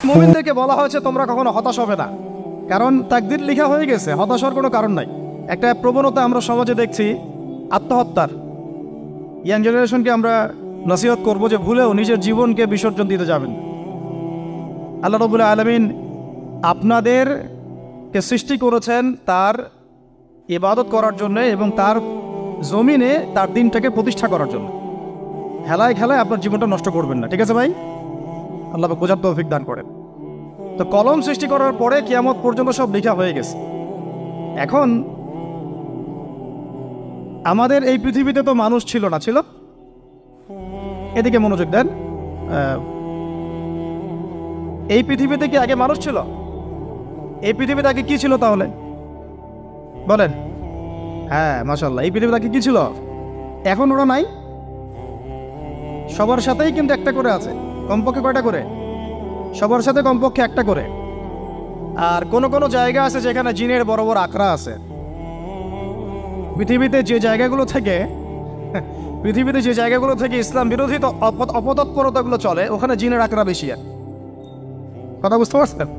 মুমিনদেরকে বলা হয়েছে তোমরা কখনো হতাশ হবে না, কারণ তাকদীর লেখা হয়ে গেছে, হতাশ হওয়ার কোনো কারণ নাই। একটা প্রবণতা আমরা সমাজে দেখছি আত্মহত্যার। ইয়াং জেনারেশনকে আমরা নসিহত করবো যে ভুলেও নিজের জীবনকে বিসর্জন দিতে যাবেন। আল্লাহ রাব্বুল আলামিন আপনাদেরকে সৃষ্টি করেছেন তার ইবাদত করার জন্য এবং তার জমিনে তার দিনটাকে প্রতিষ্ঠা করার জন্য। খেলায় খেলায় আপনার জীবনটা নষ্ট করবেন না, ঠিক আছে ভাই? আল্লাহ পাক বোঝার তৌফিক দান করেন। তো কলম সৃষ্টি করার পরে কিয়ামত পর্যন্ত সব লেখা হয়ে গেছে। এখন আমাদের এই পৃথিবীতে তো মানুষ ছিল না, ছিল? এদিকে মনোযোগ দেন। এই পৃথিবীতে কি আগে মানুষ ছিল? এই পৃথিবীতে আগে কি ছিল তাহলে বলেন? হ্যাঁ, মাশাআল্লাহ। এই পৃথিবীতে আগে কি ছিল? এখন ওরা নাই? সবার সাথেই কিন্তু একটা করে আছে। কমপক্ষে কয়টা করে? সবার সাথে কমপক্ষে একটা করে। আর কোন কোন জায়গা আছে যেখানে জিনের বড় বড় আখড়া আছে। পৃথিবীতে যে জায়গাগুলো থেকে ইসলাম বিরোধী অপতৎপরতাগুলো চলে, ওখানে জিনের আখড়া বেশি। আর কথা বুঝতে পারছেন?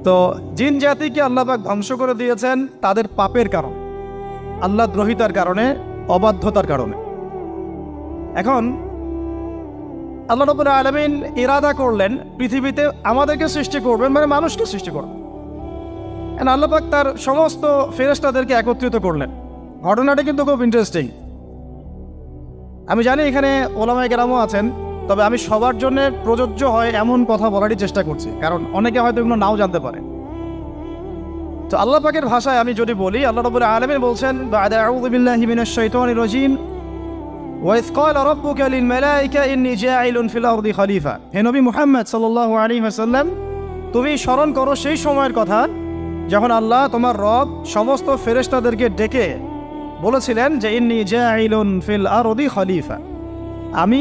তো জিন জাতিকে আল্লাহ পাক ধ্বংস করে দিয়েছেন তাদের পাপের কারণে, আল্লাহ দ্রোহিতার কারণে, অবাধ্যতার কারণে। এখন আল্লাহ রাব্বুল আলামিন ইরাদা করলেন পৃথিবীতে আমাদেরকে সৃষ্টি করবেন, মানে মানুষকে সৃষ্টি করবেন। আল্লাহ পাক তার সমস্ত ফেরেশতাদেরকে একত্রিত করলেন। ঘটনাটা কিন্তু খুব ইন্টারেস্টিং। আমি জানি এখানে ওলামায়ে কেরামও আছেন, তবে আমি সবার জন্য প্রযোজ্য হয় এমন কথা বলারই চেষ্টা করছি, কারণ অনেকে হয়তো এগুলো নাও জানতে পারে। তো আল্লাহ পাকের ভাষায় আমি যদি বলি, আল্লাহ রাব্বুল আলামিন বলছেন, বা'দা আউযু বিল্লাহি মিনাশ শাইতানির রাজীম, ওয়াইয ক্বালা রাব্বুকা লিল মালাইকা ইন্নী জাইলুন ফিল আরদি খলিফা। হে নবী মুহাম্মদ সাল্লাল্লাহু আলাইহি ওয়াসাল্লাম, তুমি স্মরণ করো সেই সময়ের কথা যখন আল্লাহ তোমার রব সমস্ত ফেরেশতাদেরকে ডেকে বলেছিলেন যে ইন্নী জাইলুন ফিল আরদি খলিফা, আমি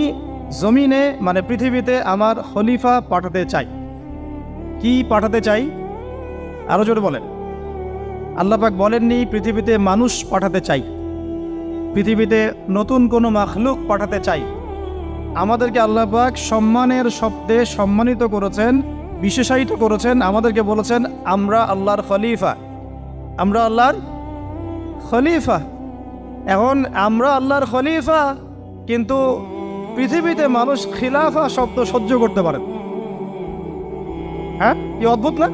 জমিনে মানে পৃথিবীতে আমার খলিফা পাঠাতে চাই। কি পাঠাতে চাই? আরো জোরে বলেন। আল্লাহ পাক বলেননি পৃথিবীতে মানুষ পাঠাতে চাই, পৃথিবীতে নতুন কোনো মাখলুক পাঠাতে চাই। আমাদেরকে আল্লাহ পাক সম্মানের শব্দে সম্মানিত করেছেন, বিশেষায়িত করেছেন। আমাদেরকে বলেছেন আমরা আল্লাহর খলিফা, আমরা আল্লাহর খলিফা। এখন আমরা আল্লাহর খলিফা, কিন্তু পৃথিবীতে মানুষ খিলাফা শব্দ সহ্য করতে পারে। হ্যাঁ, কি অদ্ভুত না?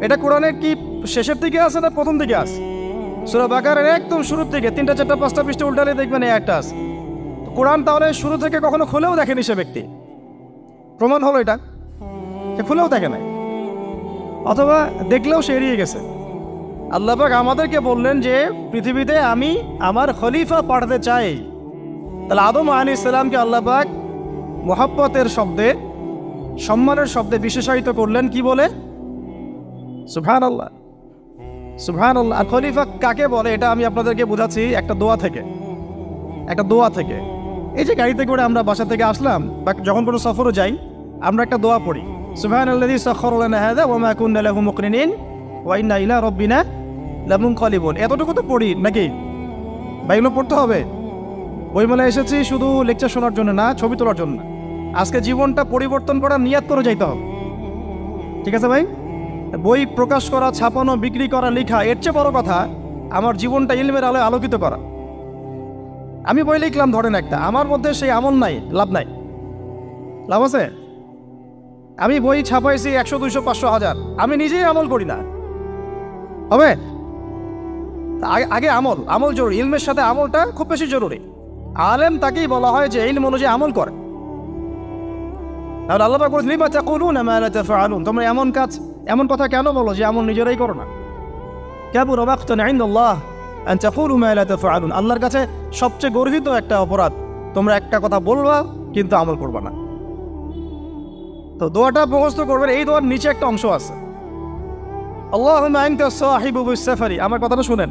এটা কোরআনের কি শেষের দিকে আছে না প্রথম দিকে আছে? সূরা বাকারার একদম শুরুর থেকে 3, 4, 5টা পৃষ্ঠা উল্টালে দেখবেন এই একটা আছে। কোরআন তাহলে শুরু থেকে কখনো খুলেও দেখেনি সে ব্যক্তি। প্রমাণ হলো এটা, সে খুলেও দেখে নাই, অথবা দেখলেও সে এড়িয়ে গেছে। আল্লাহ পাক আমাদেরকে বললেন যে পৃথিবীতে আমি আমার খলিফা পাঠাতে চাই। তাহলে আদম আলাইহিস সালামকে আল্লাহ পাক মুহাব্বতের শব্দে, সম্মানের শব্দে বিশেষায়িত করলেন কি বলে? সুবহানাল্লাহ, সুবহানাল্লাহ। আর খলিফা কাকে বলে এটা আমি আপনাদেরকে বোঝাচ্ছি একটা দোয়া থেকে। এই যে গাড়িতে করে আমরা বাসা থেকে আসলাম বা যখন কোনো সফরে যাই, আমরা একটা দোয়া পড়ি, সুবহানাল্লাযী সাখখারা লানা হাযা ওয়া মা কুন্না লাহু মুকরিনিন ওয়া ইন্না ইলা রাব্বিনা লামুনকালিবুন। এতটুকু তো পড়ি নাকি? বা এগুলো পড়তে হবে? বইমেলায় এসেছি শুধু লেকচার শোনার জন্য না, ছবি তোলার জন্য। আজকে জীবনটা পরিবর্তন করার নিয়াত করে যাইতে হবে, ঠিক আছে ভাই? বই প্রকাশ করা, ছাপানো, বিক্রি করা, লেখা, এর চেয়ে বড় কথা আমার জীবনটা ইলমের আলোয় আলোকিত করা। আমি বই লিখলাম ধরেন একটা, আমার মধ্যে সেই আমল নাই, লাভ নাই। লাভ আছে? আমি বই ছাপাইছি 100, 200, 500, 1000, আমি নিজেই আমল করি না, হবে? আগে আমল জরুরি। ইলমের সাথে আমলটা খুব বেশি জরুরি। আলেম তাকেই বলা হয় যে ইলম অনুযায়ী আমল করে। তাহলে আল্লাহ পাক বলেন, লিমা তাকুলুনা মা লা তাফআলুন, তোমরা এমন কথা কেন বলো যে আমল নিজেরাই করো না? কাবুরা মাকতান ইনদাল্লাহ আন তাকুলু মা লা তাফআলুন, আল্লাহর কাছে সবচেয়ে গর্হিত একটা অপরাধ, তোমরা একটা কথা বলবা কিন্তু আমল করবা না। তো দোয়াটা মুখস্থ করবেন। এই দোয়ার নিচে একটা অংশ আছে, আল্লাহুম্মা আনতা সাহিবু বিস সাফারি। আমার কথাটা শুনেন,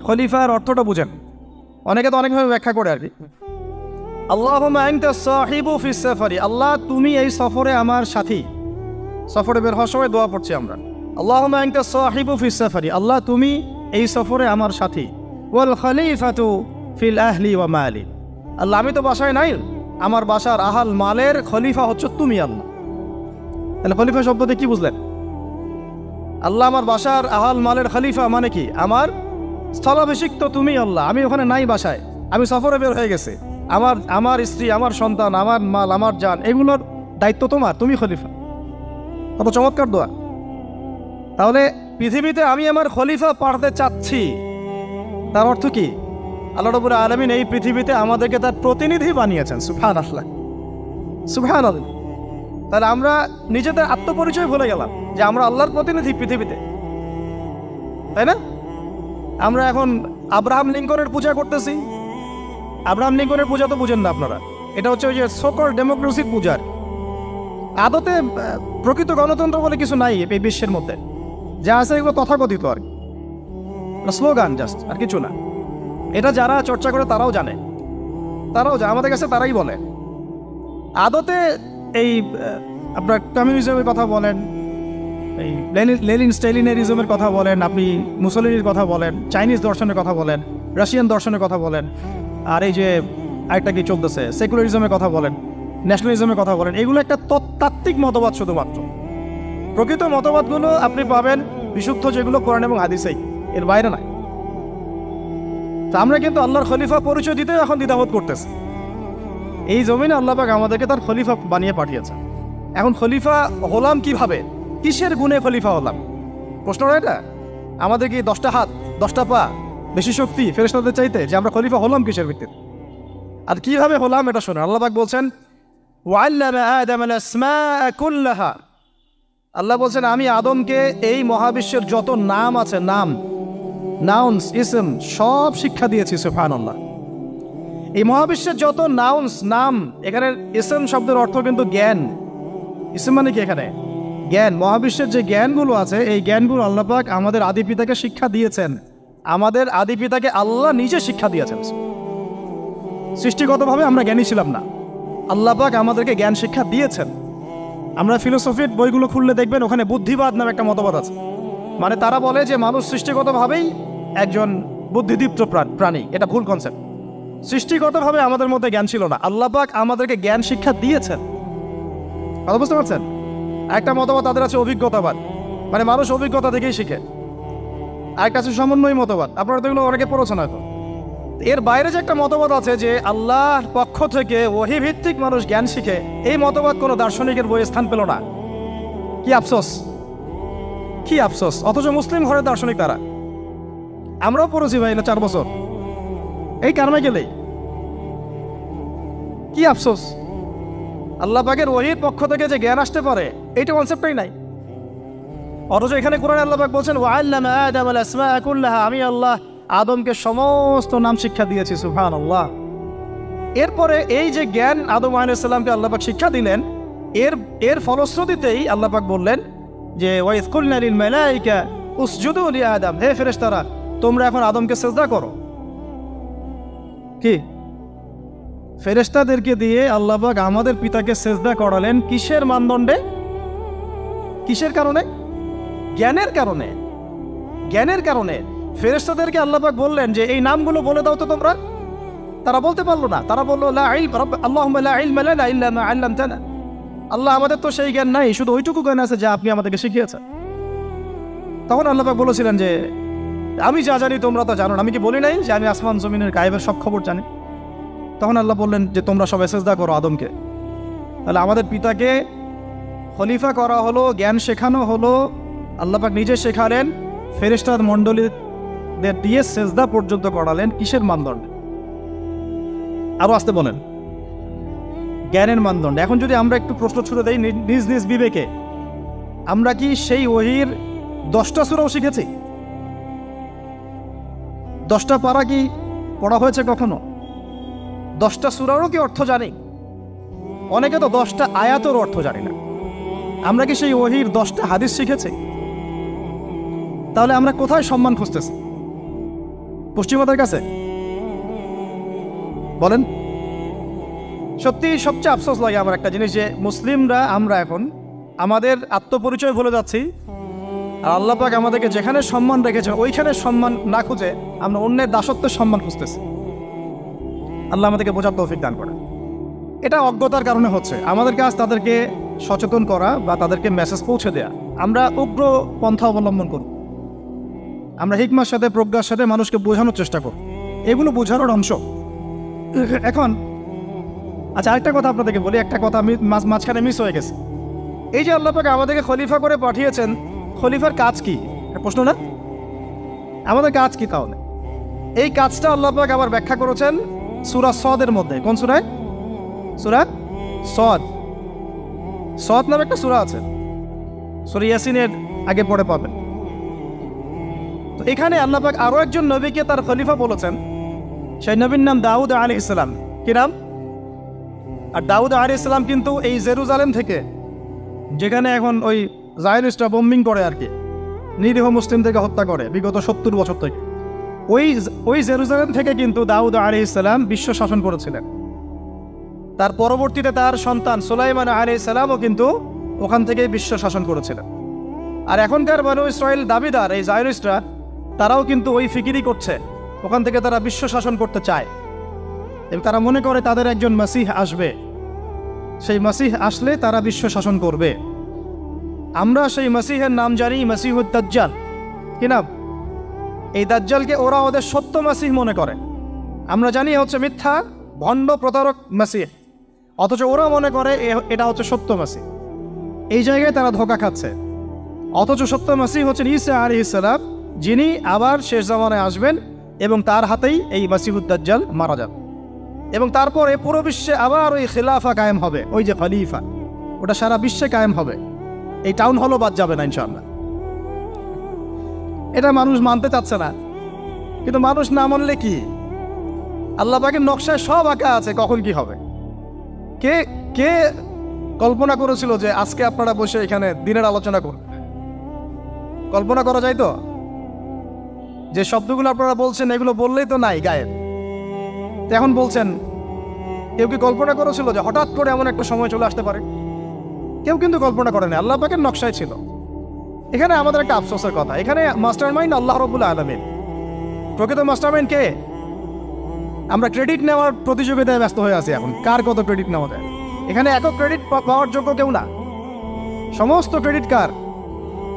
খলিফার অর্থটা বুঝেন। অনেকে তো অনেকভাবে ব্যাখ্যা করে আর কি। আল্লাহুম্মা আনতা সাহিবু ফিস সাফারি, আল্লাহ তুমি এই সফরে আমার সাথী। সফরে বের হওয়ার সময় দোয়া পড়ছি আমরা, আল্লাহুম্মা আনতা সাহিবু ফিস সাফারি, আল্লাহ তুমি এই সফরে আমার সাথী। ওয়াল খলিফাতু ফিল আহলি ওয়া মালি, আল্লাহ আমি তো বাসায় নাই, আমার বাসার আহাল মালের খলিফা হচ্ছে তুমি আল্লাহ। তাহলে খলিফা শব্দতে কি বুঝলেন? আল্লাহ আমার বাসার আহাল মালের খলিফা মানে কি? আমার স্থলাভিষিক্ত তুমি আল্লাহ, আমি ওখানে নাই বাসায়, আমি সফরে বের হয়ে গেছি, আমার স্ত্রী, আমার সন্তান, আমার মাল, আমার জান, এগুলোর দায়িত্ব তোমার, তুমি খলিফা। কত চমৎকার দোয়া। তাহলে পৃথিবীতে আমি আমার খলিফা পাঠাতে চাচ্ছি, তার অর্থ কি? আল্লাহ রাব্বুল আলামিন এই পৃথিবীতে আমাদেরকে তার প্রতিনিধি বানিয়েছেন। সুবহানাল্লাহ, সুবহানাল্লাহ। তাহলে আমরা নিজেদের আত্মপরিচয় ভুলে গেলাম যে আমরা আল্লাহর প্রতিনিধি পৃথিবীতে, তাই না? আমরা এখন আব্রাহাম লিঙ্কনের পূজা করতেছি। আব্রাহাম লিঙ্কনের পূজা তো বুঝেন না আপনারা, এটা হচ্ছে ওই যে সোকল ডেমোক্রেসির পূজার। আদতে প্রকৃত গণতন্ত্র বলে কিছু নাই এই বিশ্বের মধ্যে, যা আছে এগুলো তথাকথিত আর স্লোগান, জাস্ট, আর কিছু না। এটা যারা চর্চা করে তারাও জানে, আমাদের কাছে তারাই বলে। আদতে এই আপনার কমিউনিজমের কথা বলেন, এই লেনিন স্টেলিনারিজমের কথা বলেন, আপনি মুসলিনের কথা বলেন, চাইনিজ দর্শনের কথা বলেন, রাশিয়ান দর্শনের কথা বলেন, আর এই যে আরেকটা কি চলতেছে সেকুলারিজমের কথা বলেন, ন্যাশনালিজমের কথা বলেন, এগুলো একটা তাত্ত্বিক মতবাদ শুধুমাত্র। প্রকৃত মতবাদগুলো আপনি পাবেন বিশুদ্ধ যেগুলো কোরআন এবং হাদিসেই, এর বাইরে নাই। তা আমরা কিন্তু আল্লাহর খলিফা পরিচয় দিতে এখন দ্বিধাবোধ করতেছি। এই জমিনে আল্লাহ পাক আমাদেরকে তার খলিফা বানিয়ে পাঠিয়েছে। এখন খলিফা হলাম কিভাবে? কিসের গুণে খলিফা হলাম? প্রশ্নটা এটা। আমাদের কি 10টা হাত, 10টা পা, বেশি শক্তি ফেরেশতাদের চাইতে, যে আমরা খলিফা হলাম কিসের ভিত্তিতে আর কিভাবে হলাম? এটা শোনেন। আল্লাহ পাক বলছেন ওয়াল্লামা আদামাল আসমাআ কুল্লাহা, আল্লাহ বলছেন আমি আদমকে এই মহাবিশ্বের যত নাম আছে, নাউন্স, ইসম, সব শিক্ষা দিয়েছি। সুবহানাল্লাহ। এই মহাবিশ্বের যত নাম, এখানে ইসম শব্দের অর্থ কিন্তু জ্ঞান। ইসম মানে কি? এখানে জ্ঞান। মহাবিশ্বের যে জ্ঞানগুলো আছে, এই জ্ঞানগুলো আল্লাহ পাক আমাদের আদি পিতাকে শিক্ষা দিয়েছেন। আমাদের আদি পিতাকে আল্লাহ নিজে শিক্ষা দিয়েছেন। সৃষ্টিগতভাবে আমরা জ্ঞানী ছিলাম না, আল্লাহ পাক আমাদেরকে জ্ঞান শিক্ষা দিয়েছেন। আমরা ফিলোসফির বইগুলো খুললে দেখবেন ওখানে বুদ্ধিবাদ নামে একটা মতবাদ আছে। মানে তারা বলে যে মানুষ সৃষ্টিগতভাবেই একজন বুদ্ধিদীপ্ত প্রাণী। এটা ভুল কনসেপ্ট। সৃষ্টিগতভাবে আমাদের মধ্যে জ্ঞান ছিল না, আল্লাহ পাক আমাদেরকে জ্ঞান শিক্ষা দিয়েছেন। কথা বুঝতে পারছেন? একটা মতবাদ তাদের আছে অভিজ্ঞতাবাদ, মানে মানুষ অভিজ্ঞতা থেকেই শিখে। আরেকটা আছে সমন্বয় মতবাদ, আপনারা তো এগুলো অনেকে পড়েছেন হয়তো। এর বাইরে যে একটা মতবাদ আছে যে আল্লাহর পক্ষ থেকে ওহী ভিত্তিক মানুষ জ্ঞান শিখে, এই মতবাদ কোনো দার্শনিকের বইয়ে স্থান পেল না। কি আফসোস, কি আফসোস! অথচ মুসলিম ঘরের দার্শনিক তারা। আমরাও পড়েছি ভাই, 4 বছর এই কারণে গেলেই। কি আফসোস! আল্লাহ পাকের ওহীর পক্ষ থেকে যে জ্ঞান আসতে পারে, এইটা কনসেপ্টই নাই। অথচ এখানে কোরআনে আল্লাহ পাক বলছেন ওয়াল্লামা আদামাল আসমাআ কুল্লাহা, আমি আল্লাহ আদমকে সমস্ত নাম শিক্ষা দিয়েছি। সুবহানাল্লাহ। এরপরে এই যে জ্ঞান আদম আলাইহিস সালামকে আল্লাহ পাক শিক্ষা দিলেন, এর ফলশ্রুতিতেই আল্লাহ পাক বললেন যে ওয়াইয কুলনা লিল মালাইকা উসজুদু লি আদম, হে ফেরেশতারা তোমরা এখন আদমকে সিজদা করো। কি ফেরেশতাদেরকে দিয়ে আল্লাহ পাক আমাদের পিতাকে সিজদা করালেন কিসের মানদণ্ডে? কিসের কারণে? জ্ঞানের কারণে। জ্ঞানের কারণে ফেরেশতাদেরকে আল্লাহ পাক বললেন যে এই নামগুলো বলে দাও তো তোমরা। তারা বলতে পারলো না। তারা বললো লা ইলম আল্লাহুম্মা লা ইলমা লানা ইল্লা মা আল্লামতানা, আল্লাহ আমাদের তো সেই জ্ঞান নাই, শুধু ওইটুকু জ্ঞান আছে যা আপনি আমাদেরকে শিখিয়েছেন। তখন আল্লাহ পাক বলেছিলেন যে আমি যা জানি তোমরা তো জানো না, আমি কি বলি নাই যে আমি আসমান জমিনের গায়েবের সব খবর জানি? তখন আল্লাহ বললেন যে তোমরা সবাই সিজদা করো আদমকে। তাহলে আমাদের পিতাকে খলিফা করা হলো, জ্ঞান শেখানো হলো, আল্লাহ পাক নিজে শেখালেন, ফেরেশতা মণ্ডলীদের দিয়ে সিজদা পর্যন্ত করালেন। কিসের মানদণ্ডে? আরো আসতে বলেন, জ্ঞানের মানদণ্ড। এখন যদি আমরা একটু প্রশ্ন ছুড়ে দেই নিজ নিজ বিবেকে, আমরা কি সেই ওহীর 10টা সূরাও শিখেছি? 10টা পারা কি পড়া হয়েছে কখনো? 10টা সূরারও কি অর্থ জানি? অনেকে তো 10টা আয়াতের অর্থ জানি না। আমরা কি সেই ওহীর 10টা হাদিস শিখেছি? তাহলে আমরা কোথায় সম্মান খুঁজতেছি? পশ্চিমাদের কাছে? বলেন। সত্যি সবচেয়ে আফসোস লাগে আমার একটা জিনিস, যে মুসলিমরা আমরা এখন আমাদের আত্মপরিচয় ভুলে যাচ্ছি, আর আল্লাহ পাক আমাদেরকে যেখানে সম্মান রেখেছেন ওইখানে সম্মান না খুঁজে আমরা অন্যের দাসত্বের সম্মান খুঁজতেছি। আল্লাহ আমাদেরকে বোঝার তৌফিক দান করেন। এটা অজ্ঞতার কারণে হচ্ছে। আমাদের কাজ তাদেরকে সচেতন করা বা তাদেরকে মেসেজ পৌঁছে দেয়া। আমরা উগ্র পন্থা অবলম্বন করব, আমরা হিকমার সাথে প্রজ্ঞার সাথে মানুষকে বোঝানোর চেষ্টা করব, এগুলো বোঝানোর অংশ। এখন আচ্ছা, আরেকটা কথা আপনাদেরকে বলি, একটা কথা আমি মাঝখানে মিস হয়ে গেছে। এই যে আল্লাহ পাক আমাদেরকে খলিফা করে পাঠিয়েছেন, খলিফার কাজ কি? প্রশ্ন না? আমাদের কাজ কি তাহলে? এই কাজটা আল্লাহ পাক আবার ব্যাখ্যা করেছেন সূরা সদের মধ্যে। কোন সূরায়? সূরা সদ। সদ নামে একটা সূরা আছে, সূরা ইয়াসিনের আগে পড়ে পাবেন। তো এখানে আল্লাহ পাক আরো একজন নবীকে তার খলিফা বলেছেন। সেই নবীর নাম দাউদ আলাইহিস সালাম। কি নাম? আর দাউদ আলাইহিস সালাম কিন্তু এই জেরুজালেম থেকে, যেখানে এখন ওই জায়নিস্টরা বোম্বিং করে আর কি, নিরীহ মুসলিমদেরকে হত্যা করে বিগত 70 বছর থেকে, ওই জেরুজালেম থেকে কিন্তু দাউদ আলাইহিস সালাম বিশ্ব শাসন করেছিলেন। তার পরবর্তীতে তার সন্তান সুলাইমান আলাইহিস সালামও কিন্তু ওখান থেকেই বিশ্ব শাসন করেছিলেন। আর এখনকার বনু ইসরাইল দাবিদার এই জায়নিস্টরা, তারাও কিন্তু ওই ফিকিরই করছে, ওখান থেকে তারা বিশ্ব শাসন করতে চায় এবং তারা মনে করে তাদের একজন মাসিহ আসবে, সেই মাসিহ আসলে তারা বিশ্ব শাসন করবে। আমরা সেই মাসিহের নাম জানি মাসিহুদ দাজ্জাল। কি নাম? এই দাজ্জালকে ওরা ওদের সত্য মাসিহ মনে করে, আমরা জানি হচ্ছে মিথ্যা ভণ্ড প্রতারক মাসিহ, অথচ ওরা মনে করে এটা হচ্ছে সত্য মাসিহ। এই জায়গায় তারা ধোঁকা খাচ্ছে। অথচ সত্য মাসিহ হচ্ছেন ঈসা আলাইহিস সালাম, যিনি আবার শেষ জামানায় আসবেন এবং তার হাতেই এই মাসিহুদ দাজ্জাল মারা যাবে এবং তারপরে পুরো বিশ্বে আবার ওই খিলাফা কায়েম হবে। ওই যে খলিফা, ওটা সারা বিশ্বে কায়েম হবে। এই টাউন হলও বাদ যাবে না ইনশাআল্লাহ। এটা মানুষ মানতে চাচ্ছে না, কিন্তু মানুষ না মানলে কি? আল্লাহ পাকের নকশায় সব আঁকা আছে কখন কি হবে। কে কে কল্পনা করেছিল যে আজকে আপনারা বসে এখানে দিনের আলোচনা করবেন? কল্পনা করা যায় তো? যে শব্দগুলো আপনারা বলছেন এগুলো বললেই তো নাই গায়েব, এখন বলছেন। কেউ কি কল্পনা করেছিল যে হঠাৎ করে এমন একটা সময় চলে আসতে পারে? কেউ কিন্তু কল্পনা করেনি, আল্লাহ পাকের নকশায় ছিল। এখানে আমাদের একটা আফসোসের কথা, এখানে মাস্টারমাইন্ড আল্লাহ রাব্বুল আলামিন। প্রকৃত মাস্টারমাইন্ড কে? আমরা ক্রেডিট নেওয়ার প্রতিযোগিতায় ব্যস্ত হয়ে আছি এখন, কার কত ক্রেডিট নেওয়া যায়। এখানে একক ক্রেডিট পাওয়ার যোগ্য কেউ না, সমস্ত ক্রেডিট কার?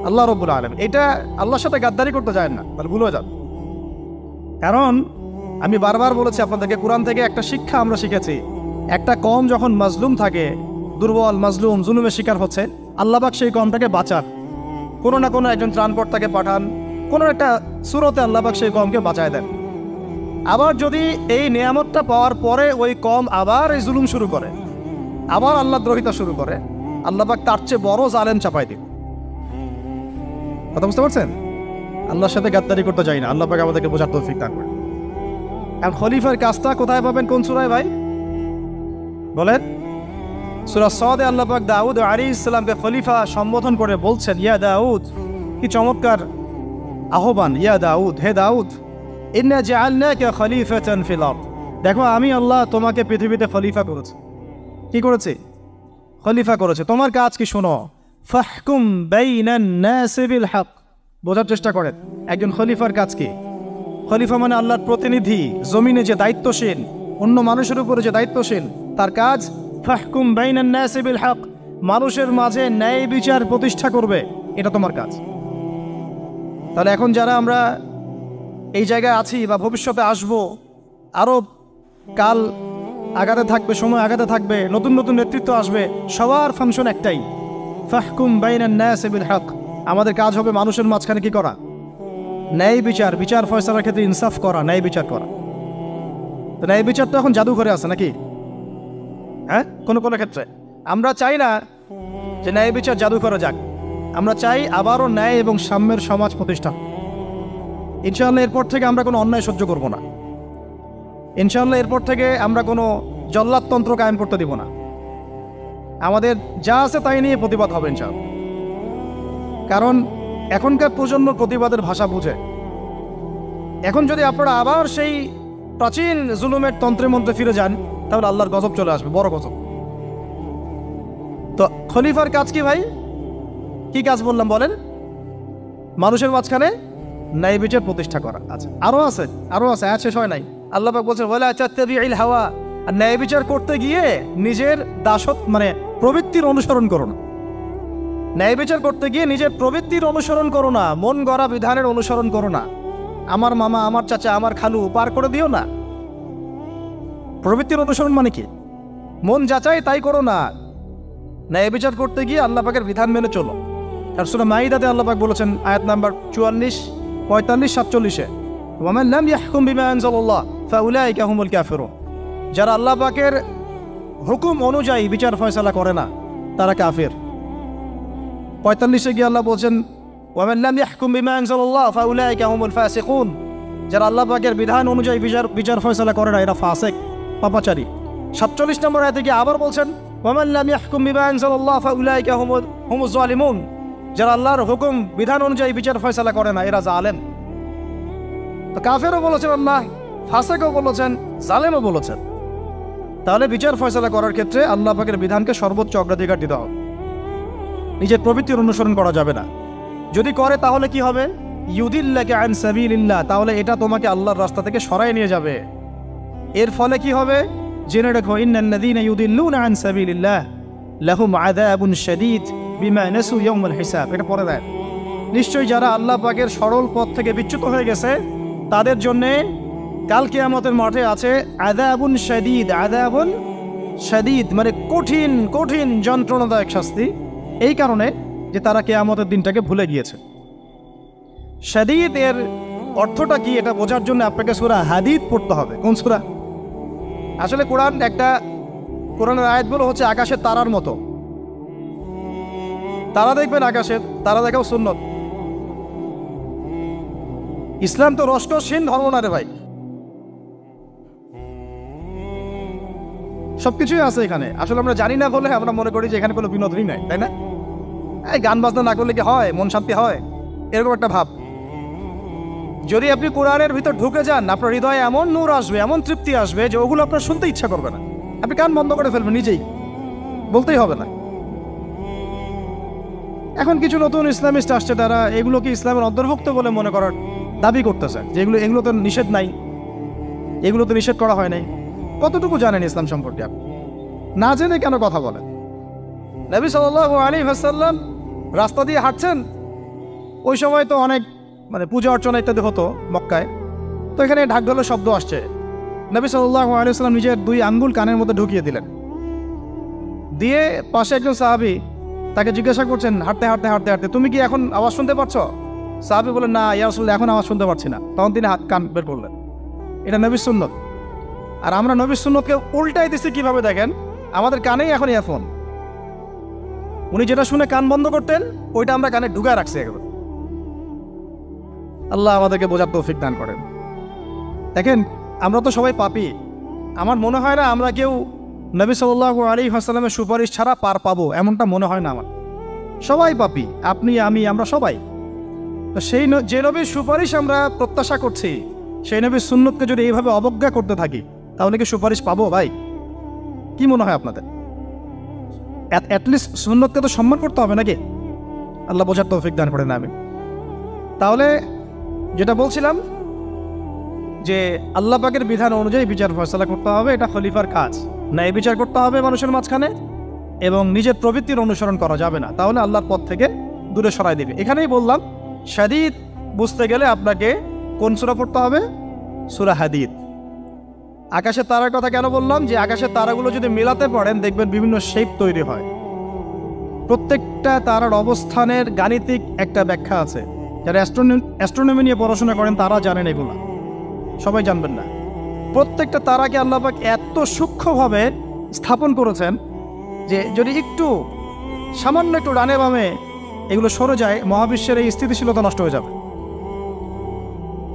আল্লাহ রাব্বুল আলামিন। এটা আল্লাহর সাথে গাদ্দারি করতে যায় না, তাহলে ভুল হয়ে যাবে। কারণ আমি বারবার বলেছি আপনাদেরকে, কোরআন থেকে একটা শিক্ষা আমরা শিখেছি, একটা কম যখন মাজলুম থাকে, দুর্বল মাজলুম জুলুমের শিকার হচ্ছে, আল্লাহ পাক সেই কমটাকে বাঁচান, কোনো না কোনো একজন ত্রাণকর্তাকে পাঠান, কোনো একটা সূরতে আল্লাহ পাক সেই কমকে বাঁচায় দেন। আবার যদি এই নিয়ামতটা পাওয়ার পরে ওই কম আবার এই জুলুম শুরু করে, আবার আল্লাহ দ্রোহিতা শুরু করে, আল্লাহ পাক তার চেয়ে বড় জালেম চাপাই দিন। কথা বুঝতে পারছেন? আল্লাহর সাথে গাদ্দারি করতে যাই না, আল্লাহ পাক আমাদেরকে বোঝার তৌফিক দান করেন। আর খলিফার কাজটা কোথায় পাবেন? কোন সূরায় ভাই বলেন? সূরা সদে আল্লাহ পাক দাউদ আলাইহিস সালামকে খলিফা সম্বোধন করে বলছেন, ইয়া দাউদ। কি চমৎকার আহ্বান! ইয়া দাউদ, হে দাউদ, ইন্না জাআলনাকা খলিফাতান ফিল আরদ। দেখো, আমি আল্লাহ তোমাকে পৃথিবীতে খলিফা করেছি। কি করেছি? খলিফা করেছে। তোমার কাজ কি শোনো। ফাহকুম বাইনান নাসি বিল হক। বোঝার চেষ্টা করেন একজন খলিফার কাজ কি। খলিফা মানে আল্লাহর প্রতিনিধি, জমিনে যে দায়িত্বশীল, অন্য মানুষের উপরে যে দায়িত্বশীল, তার কাজ ফাহকুম বাইনান নাসি বিল হক, মানুষের মাঝে ন্যায় বিচার প্রতিষ্ঠা করবে, এটা তোমার কাজ। তাহলে এখন যারা আমরা এই জায়গায় আছি বা ভবিষ্যতে আসব, আরও কাল আগাতে থাকবে, সময় আগাতে থাকবে, নতুন নতুন নেতৃত্ব আসবে, সবার ফাংশন একটাই, ফাহকুম বাইনান নাসি বিল হক। আমাদের কাজ হবে মানুষের মাঝখানে কি করা? ন্যায় বিচার, বিচার ফয়সালার ক্ষেত্রে ইনসাফ করা, ন্যায় বিচার করা। তো ন্যায় বিচার তো এখন জাদুঘরে আছে নাকি? হ্যাঁ, কোনো কোনো ক্ষেত্রে আমরা চাই না যে ন্যায় বিচার জাদুঘরে যাক, আমরা চাই আবারও ন্যায় এবং সাম্যের সমাজ প্রতিষ্ঠা। ইনশাআল্লাহ এরপর থেকে আমরা কোনো অন্যায় সহ্য করব না। ইনশাআল্লাহ এরপর থেকে আমরা কোনো জল্লাদতন্ত্র কায়েম করতে দিব না। আমাদের যা আছে তাই নিয়ে প্রতিবাদ হবে ইনশাআল্লাহ। কারণ এখনকার প্রজন্ম প্রতিবাদের ভাষা বুঝে। এখন যদি আপনারা আবার সেই প্রাচীন জুলুমের তন্ত্রের মধ্যে ফিরে যান, তাহলে আল্লাহর গজব চলে আসবে, বড় গজব। তো খলিফার কাজ কি ভাই? কি কাজ বললাম বলেন? মানুষের মাঝখানে ন্যায় বিচার প্রতিষ্ঠা করা। আচ্ছা, আরো আছে, আরো আছে, শেষ হয় নাই। আল্লাহ পাক বলছেন, ওয়ালা তাত্তাবিউল হাওয়া আর ন্যায় বিচার করতে গিয়ে নিজের প্রবৃত্তির অনুসরণ করো না। ন্যায় বিচার করতে গিয়ে নিজের প্রবৃত্তির অনুসরণ করো না, মন গড়া বিধানের অনুসরণ করো না। আমার মামা, আমার চাচা, আমার খালু পার করে দিও না। প্রবৃত্তির অনুসরণ মানে কি? মন যাচাই তাই করো না। ন্যায় বিচার করতে গিয়ে আল্লাহ পাকের বিধান মেনে চলো। আর সূরা মাইদাতে আল্লাহ পাক বলেছেন আয়াত নাম্বার 44, 45, 47-এ, ওয়ামান লাম ইয়াহকুম বিমা আনজালাল্লাহ ফাউলাইকা হুমুল কাফিরুন। যারা আল্লাহ পাকের হুকুম অনুযায়ী বিচার ফয়সালা করে না তারা কাফির। 45-এ গিয়ে আল্লাহ বলছেন ওয়ামান লাম ইয়াহকুম বিমা আনজালাল্লাহ ফাউলাইকা হুমুল ফাসিকুন। যারা আল্লাহ পাকের বিধান অনুযায়ী বিচার ফয়সালা করে না এরা ফাসিক, পাপাচারী। 47 নম্বর আয়াতে গিয়ে আবার বলছেন ওয়ামান লাম ইয়াহকুম বিমা আনজালাল্লাহ ফাউলাইকা হুমুজ জালিমুন। যারা আল্লাহর হুকুম বিধান অনুযায়ী বিচার ফয়সালা করে না এরা জালেম। তো কাফেরও বলেছেন আল্লাহ, ফাসিকও বলেছেন, জালেমও বলেছেন। তাহলে বিচার ফয়সালা করার ক্ষেত্রে আল্লাহ পাকের বিধানকে সর্বোচ্চ অগ্রাধিকার দিতে হবে। নিজের প্রবৃত্তির অনুসরণ করা যাবে না। যদি করে তাহলে কি হবে? ইউদিল্লাকা আন সাবিলিল্লাহ, তাহলে এটা তোমাকে আল্লাহর রাস্তা থেকে সরায় নিয়ে যাবে। এর ফলে কি হবে? জেনে রেখো, ইন্নাল্লাযীনা ইউদিল্লুনা আন সাবিলিল্লাহ লাহুম আযাবুন শাদীদ বিমা নাসু ইয়াউমাল হিসাব। এটা পরে দেয়, নিশ্চয়ই যারা আল্লাহ পাকের সরল পথ থেকে বিচ্যুত হয়ে গেছে তাদের জন্যে কাল কিয়ামতের মাঠে আছে আযাবুন শাদীদ। আযাবুন শাদীদ মানে কঠিন কঠিন যন্ত্রণাদায়ক শাস্তি, এই কারণে যে তারা কিয়ামতের দিনটাকে ভুলে গিয়েছে। শাদীদ এর অর্থটা কি এটা বোঝার জন্য আপনাকে সূরা হাদীদ পড়তে হবে। কোন সূরা? আসলে কোরআনের আয়াতগুলো হচ্ছে আকাশের তারার মতো। তারা দেখবেন আকাশের, তারা দেখাও সুন্নত। ইসলাম তো রসকসহীন ধর্ম না রে ভাই, সবকিছুই আছে এখানে। আসলে আমরা জানি না বলে আমরা মনে করি যে এখানে কোনো বিনোদনই নাই, তাই না? এই গান বাজনা না করলে কি হয়, মন শান্তি হয়? এরকম একটা ভাব। যদি আপনি কোরআনের ভিতর ঢুকে যান, আপনার হৃদয়ে এমন নূর আসবে, এমন তৃপ্তি আসবে যে ওগুলো আপনার শুনতে ইচ্ছা করবে না। আপনি কান বন্ধ করে ফেলবেন, নিজেই বলতেই হবে না। এখন কিছু নতুন ইসলামিস্ট আসছে, তারা এগুলোকে ইসলামের অন্তর্ভুক্ত বলে মনে করার দাবি করতেছে যে এগুলো তো নিষেধ নাই, এগুলো তো নিষেধ করা হয় নাই। কতটুকু জানেন ইসলাম সম্পর্কে? আপনি না জেনে কেন কথা বলেন? নবী সাল্লাল্লাহু আলাইহি ওয়াসাল্লাম রাস্তা দিয়ে হাঁটছেন, ওই সময় তো অনেক পূজা অর্চনা ইত্যাদি হতো মক্কায়। তো এখানে ঢাক ঢোলের শব্দ আসছে। নবী সাল্লাল্লাহু আলাইহি ওয়াসাল্লাম নিজের 2 আঙ্গুল কানের মধ্যে ঢুকিয়ে দিলেন, দিয়ে পাশে একজন সাহাবী তাকে জিজ্ঞাসা করছেন হাঁটতে হাঁটতে হাঁটতে হাঁটতে, তুমি কি এখন আওয়াজ শুনতে পাচ্ছ? সাহাবী বলেন, না ইয়া রাসূলুল্লাহ, এখন আওয়াজ শুনতে পাচ্ছি না। তখন তিনি কান বের করলেন। এটা নবীর সুন্নত। আর আমরা নবীর সুন্নতকে উল্টাই দিচ্ছি কিভাবে দেখেন, আমাদের কানেই এখন ইয়ারফোন। উনি যেটা শুনে কান বন্ধ করতেন ওইটা আমরা কানে ঢুকায় রাখছি একবার। আল্লাহ আমাদেরকে বোঝার তৌফিক দান করেন। দেখেন আমরা তো সবাই পাপী। আমার মনে হয় না আমরা কেউ নবী সাল্লাল্লাহু আলাইহি ওয়াসাল্লামের সুপারিশ ছাড়া পার পাবো, এমনটা মনে হয় না আমার। সবাই পাপী, আপনি আমি আমরা সবাই। তো সেই যে নবীর সুপারিশ আমরা প্রত্যাশা করছি, সেই নবীর সুন্নতকে যদি এইভাবে অবজ্ঞা করতে থাকি তাহলে কি সুপারিশ পাবো ভাই? কি মনে হয় আপনাদের? অ্যাটলিস্ট সুন্নতকে তো সম্মান করতে হবে নাকি? আল্লাহ বোঝার তৌফিক দান করেন। আমি তাহলে যেটা বলছিলাম যে আল্লাহ পাকের বিধান অনুযায়ী বিচার ফয়সালা করতে হবে, এটা খলিফার কাজ। ন্যায় বিচার করতে হবে মানুষের মাঝখানে, এবং নিজের প্রবৃত্তির অনুসরণ করা যাবে না, তাহলে আল্লাহর পথ থেকে দূরে সরাই দিবে। এখানেই বললাম শাদীদ বুঝতে গেলে আপনাকে কোন সূরা পড়তে হবে? সূরা হাদীদ। আকাশের তারার কথা কেন বললাম? যে আকাশের তারাগুলো যদি মেলাতে পারেন দেখবেন বিভিন্ন শেপ তৈরি হয়। প্রত্যেকটা তারার অবস্থানের গাণিতিক একটা ব্যাখ্যা আছে। যারা অ্যাস্ট্রোনমি নিয়ে পড়াশোনা করেন তারা জানেন, এগুলো সবাই জানবেন না। প্রত্যেকটা তারাকে আল্লাহ পাক এত সূক্ষ্মভাবে স্থাপন করেছেন যে যদি সামান্য একটু ডানে বামে এগুলো সরে যায়, মহাবিশ্বের এই স্থিতিশীলতা নষ্ট হয়ে যাবে।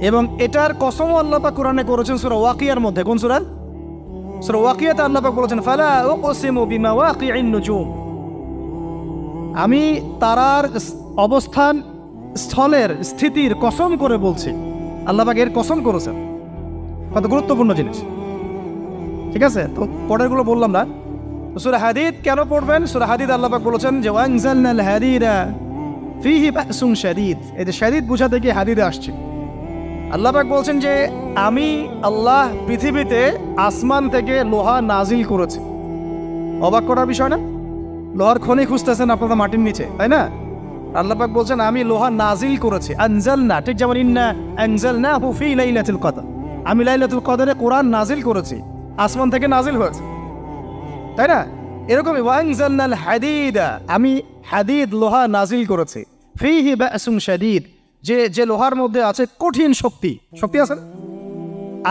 এবং এটার কসমও আল্লাহ পাক কোরআনে করেছেন সূরা ওয়াকিয়ার মধ্যে। কোন সূরা? সূরা ওয়াকিয়াতে আল্লাহ পাক বলেছেন ফালা উকসিমু বিমাওয়াকিইন নুজুম। আমি তারার অবস্থান স্থলের স্থিতির কসম করে বলছি। আল্লাহ পাক এর কসম করেছেন। কত গুরুত্বপূর্ণ জিনিস, ঠিক আছে? তো পরেরগুলো বললাম না। সূরা হাদীদ কেন পড়বেন? সূরা হাদীদ আল্লাহ পাক বলেছেন যে ওয়ানজালনাল হাদীদা ফীহি বাসুন শাদীদ। এই যে শাদীদ বোঝাতে গিয়ে হাদীদে আসছে। আল্লাহ পাক বলছেন যে আমি আল্লাহ পৃথিবীতে আসমান থেকে লোহা নাজিল করেছি। অবাক করার বিষয় না? লোহার খনি খুঁজতেছেন আপনারা মাটির নিচে, তাই না? আল্লাহ পাক বলছেন আমি লোহা নাজিল করেছি, আনজালনা, ঠিক যেমন ইন্না আনজালনাহু ফি লাইলাতুল কদর, আমি লাইলাতুল কদরে কোরআন নাজিল করেছি, আসমান থেকে নাজিল হয়েছে, তাই না? এরকমই ওয়ানজালনাল হাদিদা, আমি হাদিদ লোহা নাজিল করেছি, ফিহি বাসুন শাদীদ, যে লোহার মধ্যে আছে কঠিন শক্তি আছে না?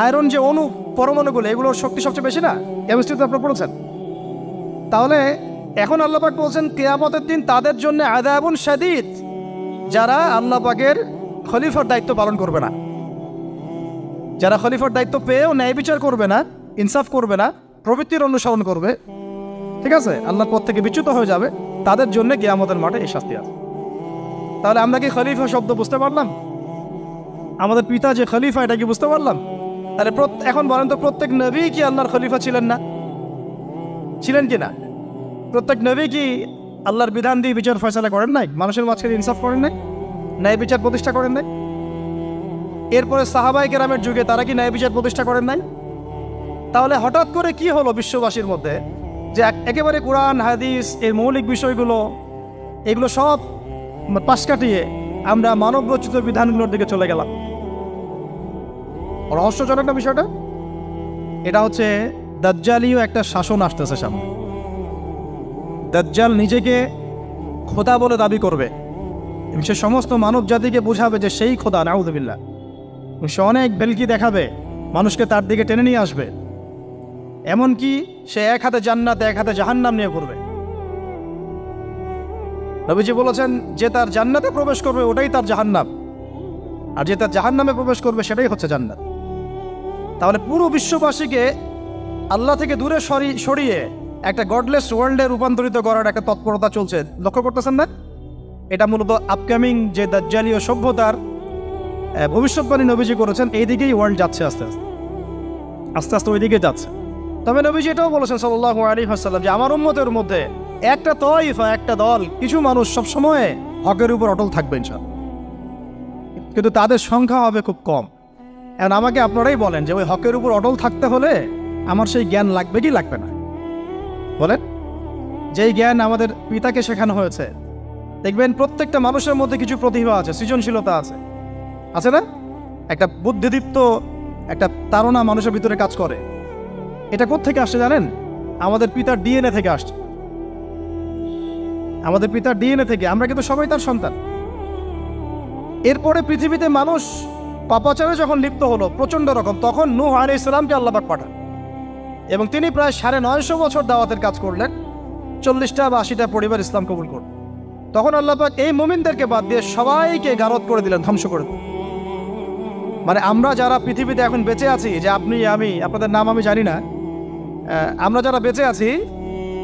আয়রন যে অণু পরমাণুগুলো, এগুলোর শক্তি সবচেয়ে বেশি না? কেমিস্ট্রিতে আপনারা পড়েছেন। তাহলে এখন আল্লাহ পাক বলছেন কিয়ামতের দিন তাদের জন্য আযাবুন শাদীদ, যারা আল্লাহ পাকের খলিফার দায়িত্ব পালন করবে না, যারা খলিফার দায়িত্ব পেয়েও ন্যায় বিচার করবে না, ইনসাফ করবে না, প্রবৃত্তির অনুসরণ করবে, ঠিক আছে, আল্লাহর পথ থেকে বিচ্যুত হয়ে যাবে, তাদের জন্য কিয়ামতের মাঠে এই শাস্তি আছে। তাহলে আমরা কি খলিফা শব্দ বুঝতে পারলাম? আমাদের পিতা যে খলিফা, এটা কি বুঝতে পারলাম? তাহলে এখন বলেন তো, প্রত্যেক নবী কি আল্লাহর খলিফা ছিলেন না? ছিলেন কি না? প্রত্যেক নবী কি আল্লাহর বিধান দিয়ে বিচার ফয়সালা করেন নাই? মানুষের মাঝখানে ইনসাফ করেন নাই? ন্যায় বিচার প্রতিষ্ঠা করেন নাই? এরপরে সাহাবায়ে কেরামের যুগে তারা কি ন্যায় বিচার প্রতিষ্ঠা করেন নাই? তাহলে হঠাৎ করে কি হলো বিশ্ববাসীর মধ্যে যে একেবারে কোরআন হাদিস এর মৌলিক বিষয়গুলো, এগুলো সব পাশ কাটিয়ে আমরা মানব রচিত বিধানগুলোর দিকে চলে গেলাম? রহস্যজনক না বিষয়টা? এটা হচ্ছে দাজ্জালীয় একটা শাসন আসতেছে সামনে। দাজ্জাল নিজেকে খোদা বলে দাবি করবে এবং সে সমস্ত মানব জাতিকে বোঝাবে যে সেই খোদা, নাউযুবিল্লাহ। সে অনেক বেলকি দেখাবে, মানুষকে তার দিকে টেনে নিয়ে আসবে, এমনকি সে এক হাতে জান্নাত এক হাতে জাহান্নাম নিয়ে করবে। নবীজি বলেছেন যে তার জান্নাতে প্রবেশ করবে ওটাই তার জাহান্নাম, আর যে তার জাহান্নামে প্রবেশ করবে সেটাই হচ্ছে জান্নাত। তাহলে পুরো বিশ্ববাসীকে আল্লাহ থেকে দূরে সরিয়ে একটা গডলেস ওয়ার্ল্ডে রূপান্তরিত করার একটা তৎপরতা চলছে, লক্ষ্য করতেছেন না? এটা মূলত আপকামিং যে দাজ্জালীয় সভ্যতার ভবিষ্যৎবাণী নবীজি করেছেন, এই দিকেই ওয়ার্ল্ড যাচ্ছে আস্তে আস্তে ওই দিকে যাচ্ছে। তবে নবীজি এটাও বলেছেন সাল্লাল্লাহু আলাইহি ওয়াসাল্লাম যে আমার উম্মতের মধ্যে একটা তয়ফা, একটা দল, কিছু মানুষ সবসময় হকের উপর অটল থাকবে ইনশাআল্লাহ, কিন্তু তাদের সংখ্যা হবে খুব কম। এখন আমাকে আপনারাই বলেন যে ওই হকের উপর অটল থাকতে হলে আমার সেই জ্ঞান লাগবে কি লাগবে না? বলেন। যেই জ্ঞান আমাদের পিতাকে শেখানো হয়েছে, দেখবেন প্রত্যেকটা মানুষের মধ্যে কিছু প্রতিভা আছে, সৃজনশীলতা আছে না? একটা বুদ্ধিদীপ্ত একটা তাড়না মানুষের ভিতরে কাজ করে। এটা কোত্থেকে আসছে জানেন? আমাদের পিতার ডিএনএ থেকে আসছে। আমাদের পিতার ডিএনএ থেকে, আমরা কিন্তু সবাই তার সন্তান। এরপরে পৃথিবীতে মানুষ পাপাচারে যখন লিপ্ত হলো প্রচন্ড রকম, তখন নূহ আলাইহিস সালামকে আল্লাহ পাক পাঠান এবং তিনি প্রায় 950 বছর দাওয়াতের কাজ করলেন, 40টা বা 80টা পরিবার ইসলাম কবুল করল। তখন আল্লাহ পাক এই মুমিনদেরকে বাদ দিয়ে সবাইকে গারদ করে দিলেন, ধ্বংস করে দিলেন। মানে আমরা যারা পৃথিবীতে এখন বেঁচে আছি, যে আপনি আমি, আপনাদের নাম আমি জানি না, আমরা যারা বেঁচে আছি,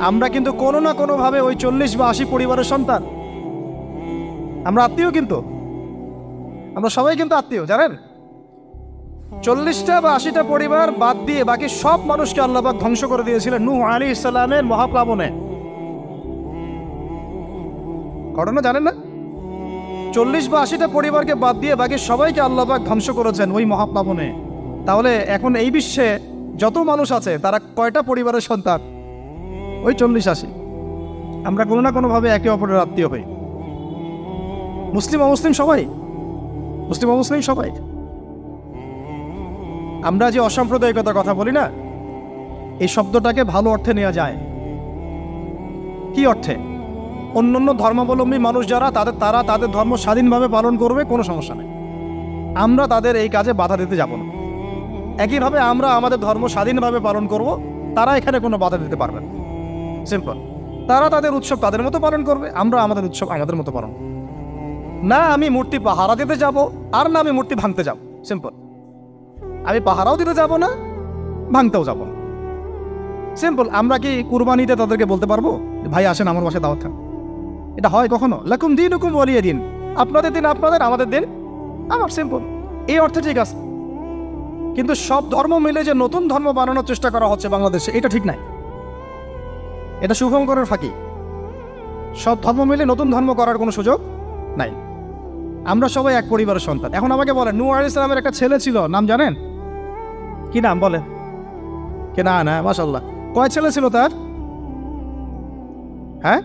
আমরা কিন্তু কোনো না কোনোভাবে ওই 40 বা 80 পরিবারের সন্তান। আমরা আত্মীয়, কিন্তু আমরা সবাই কিন্তু আত্মীয়, জানেন? 40টা বা 80টা পরিবার বাদ দিয়ে বাকি সব মানুষকে আল্লাহ পাক ধ্বংস করে দিয়েছিলেন নূহ আলাইহিস সালামের মহাপ্লাবনে। ঘটনা জানেন না? 40 বা 80টা পরিবারকে বাদ দিয়ে বাকি সবাইকে আল্লাহ পাক ধ্বংস করেছেন ওই মহাপ্লাবনে। তাহলে এখন এই বিশ্বে যত মানুষ আছে তারা কয়টা পরিবারের সন্তান? ওই 40-80। আমরা কোনো না কোনোভাবে একে অপরের আত্মীয় হই, মুসলিম অমুসলিম সবাই, মুসলিম অমুসলিম সবাই। আমরা যে অসাম্প্রদায়িকতার কথা বলি না, এই শব্দটাকে ভালো অর্থে নেওয়া যায়। কি অর্থে? অন্যান্য ধর্মাবলম্বী মানুষ যারা, তারা তাদের ধর্ম স্বাধীনভাবে পালন করবে, কোনো সমস্যা নেই, আমরা তাদের এই কাজে বাধা দিতে যাব না। একইভাবে আমরা আমাদের ধর্ম স্বাধীনভাবে পালন করব, তারা এখানে কোনো বাধা দিতে পারবে না। সিম্পল। তারা তাদের উৎসব তাদের মতো পালন করবে, আমরা আমাদের উৎসব আমাদের মতো পালন করব। না আমি মূর্তি পাহারা দিতে যাব, আর না আমি মূর্তি ভাঙতে যাব। সিম্পল। আমি পাহারাও দিতে যাব না, ভাঙতেও যাব না। সিম্পল। আমরা কি কুরবানিতে তাদেরকে বলতে পারবো ভাই আসেন আমার বাসায় দাওয়াত খান? এটা হয় কখনো? লাকুম দীনুকুম ওয়ালিয়া দিন, আপনাদের দিন আপনাদের, আমাদের দিন আমার। সিম্পল। এই অর্থে ঠিক আছে, কিন্তু সব ধর্ম মিলে যে নতুন ধর্ম বানানোর চেষ্টা করা হচ্ছে বাংলাদেশে, এটা ঠিক নাই। এটা শুভঙ্করের ফাঁকি। সব ধর্ম মিলে নতুন ধর্ম করার কোনো সুযোগ নাই। আমরা সবাই এক পরিবারের সন্তান। এখন আমাকে বলেন, নূহ আলাইহিস সালামের একটা ছেলে ছিল, নাম জানেন? কি নাম বলেন? কে না না, মাশাআল্লাহ। কয় ছেলে ছিল তার? হ্যাঁ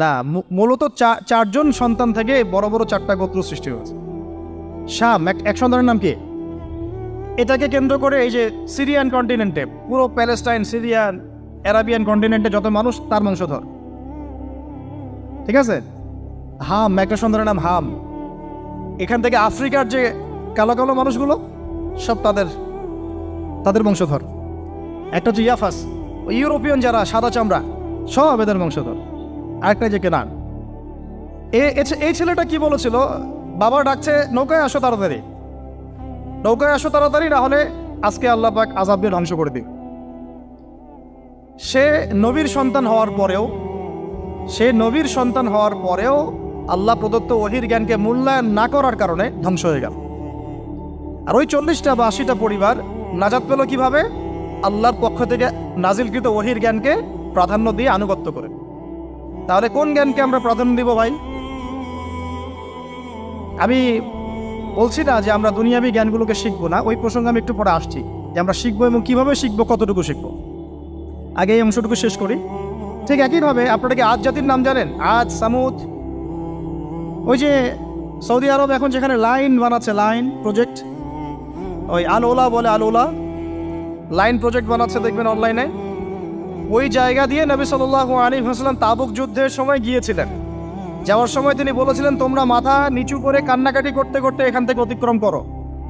না, মূলত চারজন সন্তান থেকে বড় বড় 4টা গোত্র সৃষ্টি হয়েছে। শাম এক সন্তানের নাম কি? এটাকে কেন্দ্র করে এই যে সিরিয়ান কন্টিনেন্টে, পুরো প্যালেস্টাইন, সিরিয়ান, অ্যারাবিয়ান কন্টিনেন্টে যত মানুষ, তার বংশধর। ঠিক আছে? হাম, একটা সন্তানের নাম হাম। এখান থেকে আফ্রিকার যে কালো কালো মানুষগুলো সব তাদের বংশধর। একটা হচ্ছে ইয়াফাস, ইউরোপিয়ান যারা সাদা চামড়া, সব এদের বংশধর। আরেকটা যে কেনান। এই ছেলেটা কি বলেছিল? বাবা ডাকছে, নৌকায় আসো তাড়াতাড়ি, নৌকায় আসো তাড়াতাড়ি, না হলে আজকে আল্লাহ পাক আযাব দিয়ে ধ্বংস করে দিবে। সে নবীর সন্তান হওয়ার পরেও আল্লাহ প্রদত্ত ওহীর জ্ঞানকে মূল্যায়ন না করার কারণে ধ্বংস হয়ে গেল। আর ওই 40টা বা 80টা পরিবার নাজাত পেল কিভাবে? আল্লাহর পক্ষ থেকে নাজিলকৃত ওহীর জ্ঞানকে প্রাধান্য দিয়ে আনুগত্য করে। তাহলে কোন জ্ঞানকে আমরা প্রাধান্য দিব ভাই? আমি বলছি না যে আমরা দুনিয়াবি জ্ঞানগুলোকে শিখবো না, ওই প্রসঙ্গে আমি একটু পরে আসছি, যে আমরা শিখবো এবং কিভাবে শিখবো, কতটুকু শিখবো। আগে এই অংশটুকু শেষ করি। ঠিক একইভাবে আপনারা কি আদ জাতির নাম জানেন? আদ, সামুদ। ওই যে সৌদি আরব এখন যেখানে লাইন বানাচ্ছে, লাইন প্রজেক্ট, ওই আল ওলা বলে, আল ওলা লাইন প্রজেক্ট বানাচ্ছে, দেখবেন অনলাইনে। ওই জায়গা দিয়ে নবী সাল্লাল্লাহু আলাইহি ওয়াসাল্লাম তাবুক যুদ্ধের সময় গিয়েছিলেন। যাওয়ার সময় তিনি বলেছিলেন, তোমরা মাথা নিচু করে কান্নাকাটি করতে করতে এখান থেকে অতিক্রম করো।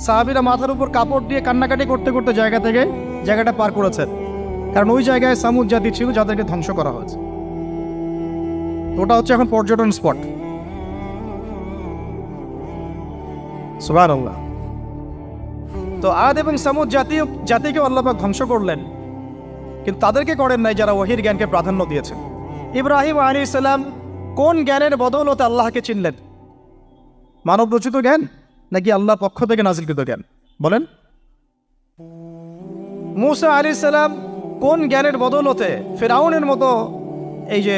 সাহাবীরা মাথার উপর কাপড় দিয়ে কান্নাকাটি করতে করতে জায়গাটা পার করেছেন, কারণ ওই জায়গায় সামুদ জাতি ছিল যাদেরকে ধ্বংস করা হয়েছে। ওটা হচ্ছে এখন পর্যটন স্পট। সুবহানাল্লাহ। তো আদ এবং সামুদ জাতিকে আল্লাহ পাক ধ্বংস করলেন, কিন্তু তাদেরকে করেন নাই যারা ওহীর জ্ঞানকে প্রাধান্য দিয়েছেন। ইব্রাহিম আলাইহিস সালাম কোন জ্ঞানের বদৌলতে আল্লাহকে চিনলেন? মানব রচিত জ্ঞান নাকি আল্লাহর পক্ষ থেকে নাজিলকৃত জ্ঞান? বলেন। মূসা আলাইহিস সালাম কোন জ্ঞানের বদৌলতে ফিরআউনের মতো এই যে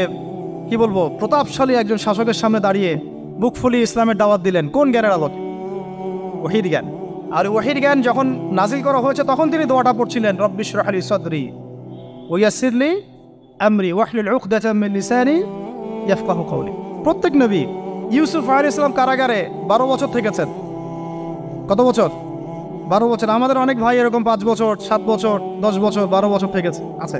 কি বলবো প্রতাপশালী একজন শাসকের সামনে দাঁড়িয়ে বুক ফুলিয়ে ইসলামের দাওয়াত দিলেন? কোন জ্ঞানের আলোকে? ওহীর জ্ঞান। আর ওহীর জ্ঞান যখন নাজিল করা হয়েছে তখন তিনি দোয়াটা পড়ছিলেন, রব্বি ইশরাহ লি সাদরি ওয়া ইয়াসসির লি আমরি ওয়াহলুল উকদাতাম মিন লিসানি ইয়াফকাহু কওলি। প্রত্যেক নবী, ইউসুফ আলাইহিস সালাম কারাগারে 12 বছর থেকেছেন। কত বছর? 12 বছর। আমাদের অনেক ভাই এরকম 5 বছর, 7 বছর, 10 বছর, 12 বছর থেকেছে আছে।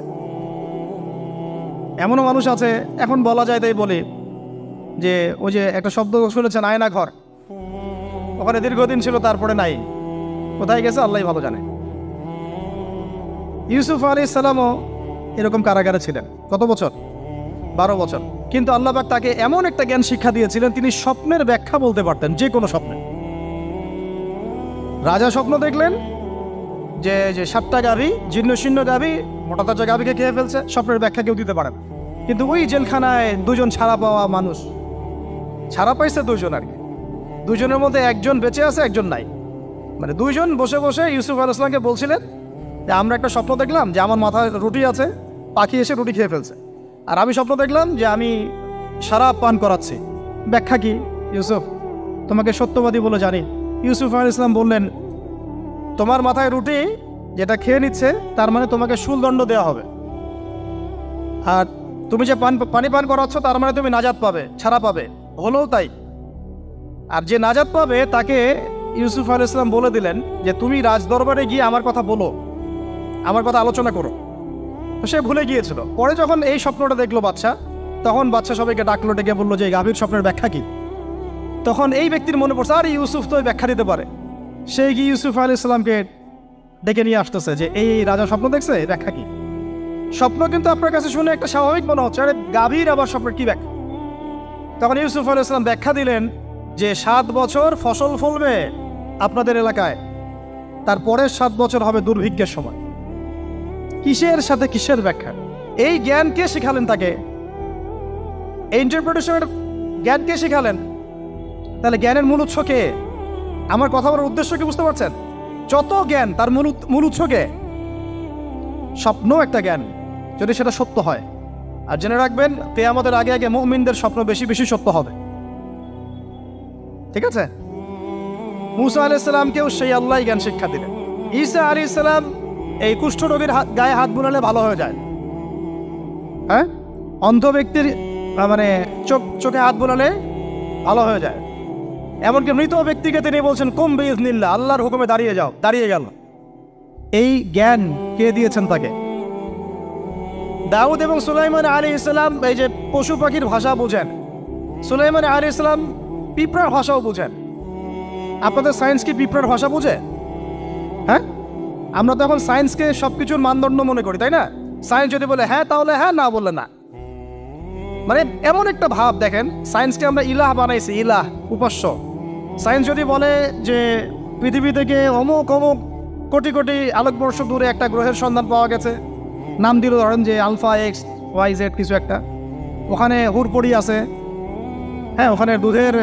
এমনও মানুষ আছে, এখন বলা যায় তাই বলি, যে ওই যে একটা শব্দ শুনেছেন, আয়না ঘর, ওখানে দীর্ঘদিন ছিল, তারপরে নাই, কোথায় গেছে আল্লাহই ভালো জানে। ইউসুফ আলাইহিস সালামও এরকম কারাগারে ছিলেন। কত বছর? 12 বছর। কিন্তু আল্লাহ পাক তাকে এমন একটা জ্ঞান শিক্ষা দিয়েছিলেন, তিনি স্বপ্নের ব্যাখ্যা বলতে পারতেন, যে কোনো স্বপ্নে। রাজা স্বপ্ন দেখলেন যে 7টা গাভী, জীর্ণশীর্ণ গাভী, মোটা তাজা গাভীকে খেয়ে ফেলছে, স্বপ্নের ব্যাখ্যা কেউ দিতে পারেন। কিন্তু ওই জেলখানায় 2 জন ছাড়া পাওয়া মানুষ, ছাড়া পাইছে 2 জন, আর কি 2 জনের মধ্যে একজন বেঁচে আছে, একজন নাই। মানে 2 জন বসে বসে ইউসুফ আলাইহিস সালামকে বলছিলেন যে আমরা একটা স্বপ্ন দেখলাম যে আমার মাথায় রুটি আছে, পাখি এসে রুটি খেয়ে ফেলছে। আর আমি স্বপ্ন দেখলাম যে আমি শরাব পান করাচ্ছি, ব্যাখ্যা কি ইউসুফ? তোমাকে সত্যবাদী বলে জানি। ইউসুফ আলাইহিস সালাম বললেন, তোমার মাথায় রুটি যেটা খেয়ে নিচ্ছে, তার মানে তোমাকে শুলদণ্ড দেওয়া হবে। আর তুমি যে পানি পান করাচ্ছ, তার মানে তুমি নাজাত পাবে, ছাড়া পাবে। হলেও তাই। আর যে নাজাত পাবে তাকে ইউসুফ আলাইহিস সালাম বলে দিলেন যে তুমি রাজদরবারে গিয়ে আমার কথা বলো, আমার কথা আলোচনা করো। তো সে ভুলে গিয়েছিল। পরে যখন এই স্বপ্নটা দেখলো বাদশা, তখন বাদশা সবাইকে ডাকলো, ডেকে বললো যে এই গাভীর স্বপ্নের ব্যাখ্যা কি? তখন এই ব্যক্তির মনে পড়ছে, আর ইউসুফ তো ব্যাখ্যা দিতে পারে। সে গিয়ে ইউসুফ আলাইহিস সালামকে ডেকে নিয়ে আসতেছে যে এই রাজা স্বপ্ন দেখছে, ব্যাখ্যা কি? স্বপ্ন কিন্তু আপনার কাছে শুনে একটা স্বাভাবিক মনে হচ্ছে, আরে গাভীর আবার স্বপ্নের কি ব্যাখ্যা? তখন ইউসুফ আলাইহিস সালাম ব্যাখ্যা দিলেন যে 7 বছর ফসল ফলবে আপনাদের এলাকায়, তারপরের 7 বছর হবে দুর্ভিক্ষের সময়। কিসের সাথে কিসের ব্যাখ্যা? এই জ্ঞান কে শিখালেন তাকে? এই ইন্টারপ্রিটেশনের জ্ঞান কে শিখালেন? তাহলে জ্ঞানের মূল উৎস কে? আমার কথা বলার উদ্দেশ্য কি বুঝতে পারছেন? যত জ্ঞান তার মূল উৎস কে? স্বপ্ন একটা জ্ঞান, যদি সেটা সত্য হয়। আর জেনে রাখবেন, কিয়ামতের আগে আগে মুমিনদের স্বপ্ন বেশি বেশি সত্য হবে। ঠিক আছে? মুসা আলাইহিস সালামকেও সেই আল্লাহ জ্ঞান শিক্ষা দিলেন। ঈসা আলাইহিস সালাম এই কুষ্ঠরোগীর গায়ে হাত বুলালে ভালো হয়ে যায়, হ্যাঁ? অন্ধ ব্যক্তির মানে চোখে হাত বুলালে ভালো হয়ে যায়। এমনকি মৃত ব্যক্তিকে তিনি বলছেন কুম বিইজনিল্লাহ, আল্লাহর হুকুমে দাঁড়িয়ে যাও, দাঁড়িয়ে গেল। এই জ্ঞান কে দিয়েছেন তাকে? দাউদ এবং সুলাইমান আলাইহিস সালাম এই যে পশু পাখির ভাষা বুঝেন, সুলাইমান আলাইহিস সালাম পিঁপড়ার ভাষাও বুঝেন। আপনাদের সায়েন্স কি পিঁপড়ার ভাষা বুঝে? হ্যাঁ, আমরা তো এখন সায়েন্সকে সবকিছুর মানদণ্ড মনে করি, তাই না? সায়েন্স যদি বলে হ্যাঁ তাহলে হ্যাঁ, না বললে না। মানে এমন একটা ভাব দেখেন, সায়েন্সকে আমরা ইলাহ বানাইছি, ইলাহ, উপাস্য। সায়েন্স যদি বলে যে পৃথিবী থেকে অমুক অমুক কোটি কোটি আলোকবর্ষ দূরে একটা গ্রহের সন্ধান পাওয়া গেছে, নাম দিল ধরেন যে আলফা এক্স ওয়াই জেড কিছু একটা, ওখানে হুরপড়ি আছে, হ্যাঁ, ওখানে দুধের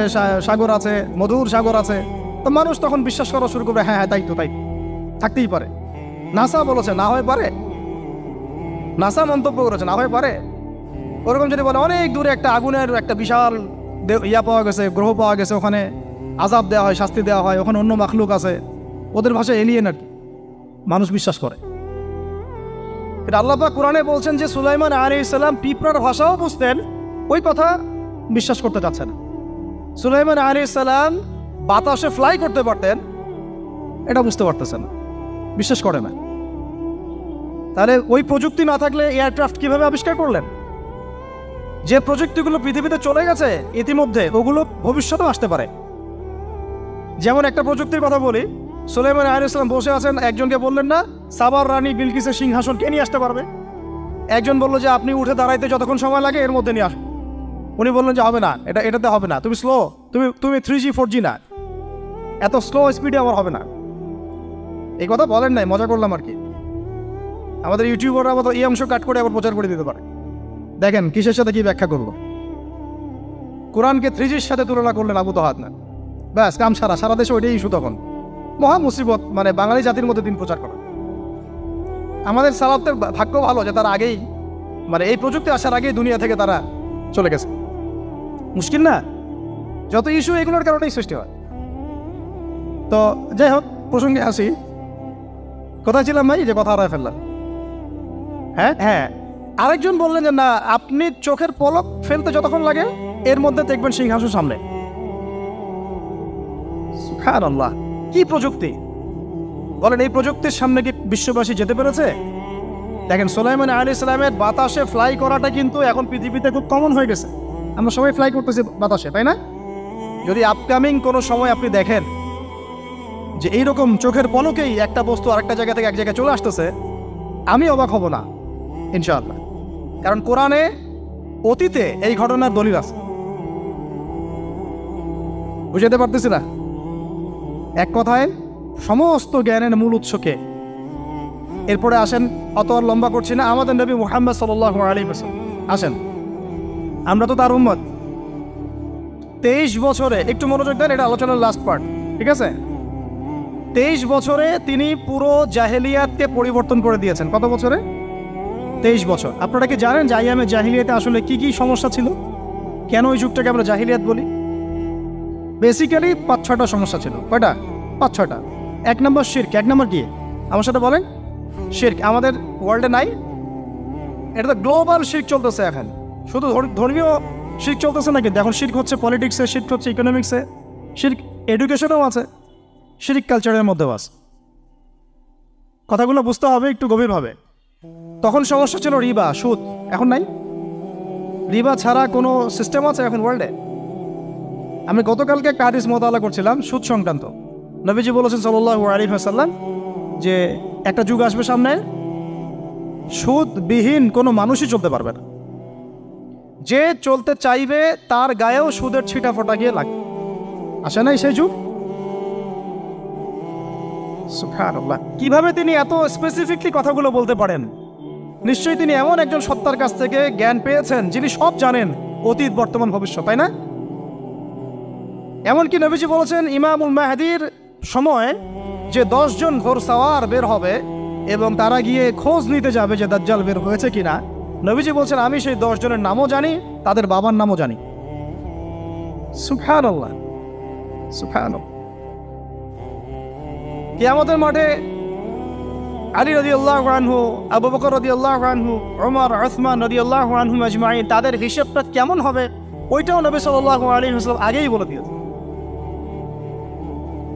সাগর আছে, মধুর সাগর আছে, তো মানুষ তখন বিশ্বাস করা শুরু করবে, হ্যাঁ হ্যাঁ তাই তো, তাই থাকতেই পারে। নাসা বলেছে না হয়ে পারে, নাসা মন্তব্য করেছে না হয়ে পারে। ওরকম যদি বলে অনেক দূরে একটা আগুনের একটা বিশাল ইয়া পাওয়া গেছে, গ্রহ পাওয়া গেছে, ওখানে আযাব দেওয়া হয়, শাস্তি দেওয়া হয়, ওখানে অন্য মাখলুক আছে, ওদের ভাষায় এলিয়েন আর কি, মানুষ বিশ্বাস করে। এটা আল্লাহ পাক কোরআনে বলছেন যে সুলাইমান আলাইহিস সালাম পিঁপড়ার ভাষাও বুঝতেন, ওই কথা বিশ্বাস করতে চাচ্ছে না। সুলাইমান আলাইহিস সালাম বাতাসে ফ্লাই করতে পারতেন, এটা বুঝতে পারতেছে না, বিশ্বাস করে না। তাহলে ওই প্রযুক্তি না থাকলে এয়ারক্রাফট কিভাবে আবিষ্কার করলেন? যে প্রযুক্তিগুলো পৃথিবীতে চলে গেছে ইতিমধ্যে, ওগুলো ভবিষ্যতেও আসতে পারে। যেমন একটা প্রযুক্তির কথা বলি, সুলাইমান আলাইহিস সালাম বসে আছেন, একজনকে বললেন না সাবার রানী বিলকিসের সিংহাসন কে নিয়ে আসতে পারবে? একজন বলল যে আপনি উঠে দাঁড়াইতে যতক্ষণ সময় লাগে এর মধ্যে নিয়ে আসুন। উনি বললেন যে হবে না, এটাতে হবে না, তুমি স্লো, তুমি 3G 4G না, এত স্লো স্পিডে আমার হবে না। এই কথা বলেন নাই, মজা করলাম আর কি। আমাদের ইউটিউবাররা আবার এই অংশ কাট করে আবার প্রচার করে দিতে পারে। দেখেন কিসের সাথে কি ব্যাখ্যা করলো। কোরআনকে 3Gর সাথে তুলনা করলেন আবু তাহাদ না, ব্যাস কাম সারা দেশে ওইটাই ইস্যু। তখন মহা মুসিবত, মানে বাঙালি জাতির মধ্যে দিন প্রচার করা। আমাদের সালাফদের ভাগ্য ভালো যে তারা আগেই, মানে এই প্রযুক্তি আসার আগেই দুনিয়া থেকে তারা চলে গেছে। মুশকিল না, যত ইস্যু এগুলোর কারণেই সৃষ্টি হয়। তো যাই হোক, প্রসঙ্গে আসি, কোথায় ছিলাম ভাই, যে কথা হারায় ফেললাম। হ্যাঁ হ্যাঁ, আরেকজন বললেন যে না, আপনি চোখের পলক ফেলতে যতক্ষণ লাগে এর মধ্যে দেখবেন সিংহাসন সামনে। সুবহানাল্লাহ, কি প্রযুক্তি বলেন! এই প্রযুক্তির সামনে কি বিশ্ববাসী যেতে পেরেছে? দেখেন সুলাইমান আলাইহিস সালামের বাতাসে ফ্লাই করাটা কিন্তু এখন পৃথিবীতে খুব কমন হয়ে গেছে। আমরা সবাই ফ্লাই করতেছি বাতাসে, তাই না? যদি আপকামিং কোনো সময় আপনি দেখেন যে এইরকম চোখের পলকেই একটা বস্তু আরেকটা জায়গা থেকে এক জায়গায় চলে আসতেছে, আমি অবাক হব না ইনশাআল্লাহ। কারণ কোরআনে অতীতে এই ঘটনার দলিল আছে। বুঝাতে পারতেছি না? এক কথায় সমস্ত জ্ঞানের মূল উৎসকে। এরপরে আসেন, অত আর লম্বা করছি না, আমাদের নবী মুহাম্মদ সাল্লাল্লাহু আলাইহি ওয়াসাল্লাম আসেন, আমরা তো তার উম্মত। 23 বছরে, একটু মনোযোগ দেন, এটা আলোচনার লাস্ট পার্ট, ঠিক আছে? 23 বছরে তিনি পুরো জাহেলিয়াতকে পরিবর্তন করে দিয়েছেন। কত বছরে? 23 বছর। আপনারা কি জানেন যে আইয়ামে জাহিলিয়াতে আসলে কি কি সমস্যা ছিল? কেন ওই যুগটাকে আমরা জাহিলিয়াত বলি? বেসিক্যালি 5-6টা সমস্যা ছিল। কয়টা? 5-6টা। 1 নম্বর শিরক। 1 নম্বর কি? আমার সাথে বলেন। শিরক আমাদের ওয়ার্ল্ডে নাই, এটা তো গ্লোবাল শিরক চলতেছে এখন। শুধু ধর্মীয় শিরক চলতেছে না, কিন্তু এখন শিরক হচ্ছে পলিটিক্সে, শিরক হচ্ছে ইকোনমিক্সে, শিরক এডুকেশনেও আছে, শিরক কালচারের মধ্যেও আছে। কথাগুলো বুঝতে হবে একটু গভীরভাবে। তখন সমস্যা ছিল রিবা, সুদ। এখন নাই। রিবা ছাড়া কোনো সিস্টেম আছে এখন ওয়ার্ল্ডে? আমি গতকালকে একটা হাদিস মোতালা করছিলাম সুদ সংক্রান্ত। নবীজি বলেছেন সাল্লাল্লাহু আলাইহি ওয়াসাল্লাম যে একটা যুগ আসবে সামনে, সুদবিহীন কোনো মানুষই চলতে পারবে না। যে চলতে চাইবে তার গায়েও সুদের ছিটা ফোটা গিয়ে লাগবে। আসে নাই সেই যুগ? সুবহানাল্লাহ, কিভাবে তিনি এত স্পেসিফিকলি কথাগুলো বলতে পারেন? নিশ্চয়ই তিনি এমন একজন সত্তার কাছ থেকে জ্ঞান পেয়েছেন যিনি সব জানেন, অতীত বর্তমান ভবিষ্যৎ, তাই না? এমনকি নবীজি বলেছেন ইমামুল মাহদির সময় যে 10 জন ঘোড়সাওয়ার বের হবে এবং তারা গিয়ে খোঁজ নিতে যাবে যে দাজ্জাল বের হয়েছে কিনা, নবীজি বলছেন আমি সেই 10 জনের নামও জানি, তাদের বাবার নামও জানি। সুবহানাল্লাহ। সুবহানাল্লাহ। কিয়ামতের মাঠে আলী রাদিয়াল্লাহু আনহু, আবু বকর রাদিয়াল্লাহু আনহু, ওমর, উসমান রাদিয়াল্লাহু আনহুম আজমাইন, তাদের হিসাবটা কেমন হবে ওইটাও নবী সাল্লাল্লাহু আলাইহি ওয়াসাল্লাম আগেই বলে দিয়েছেন।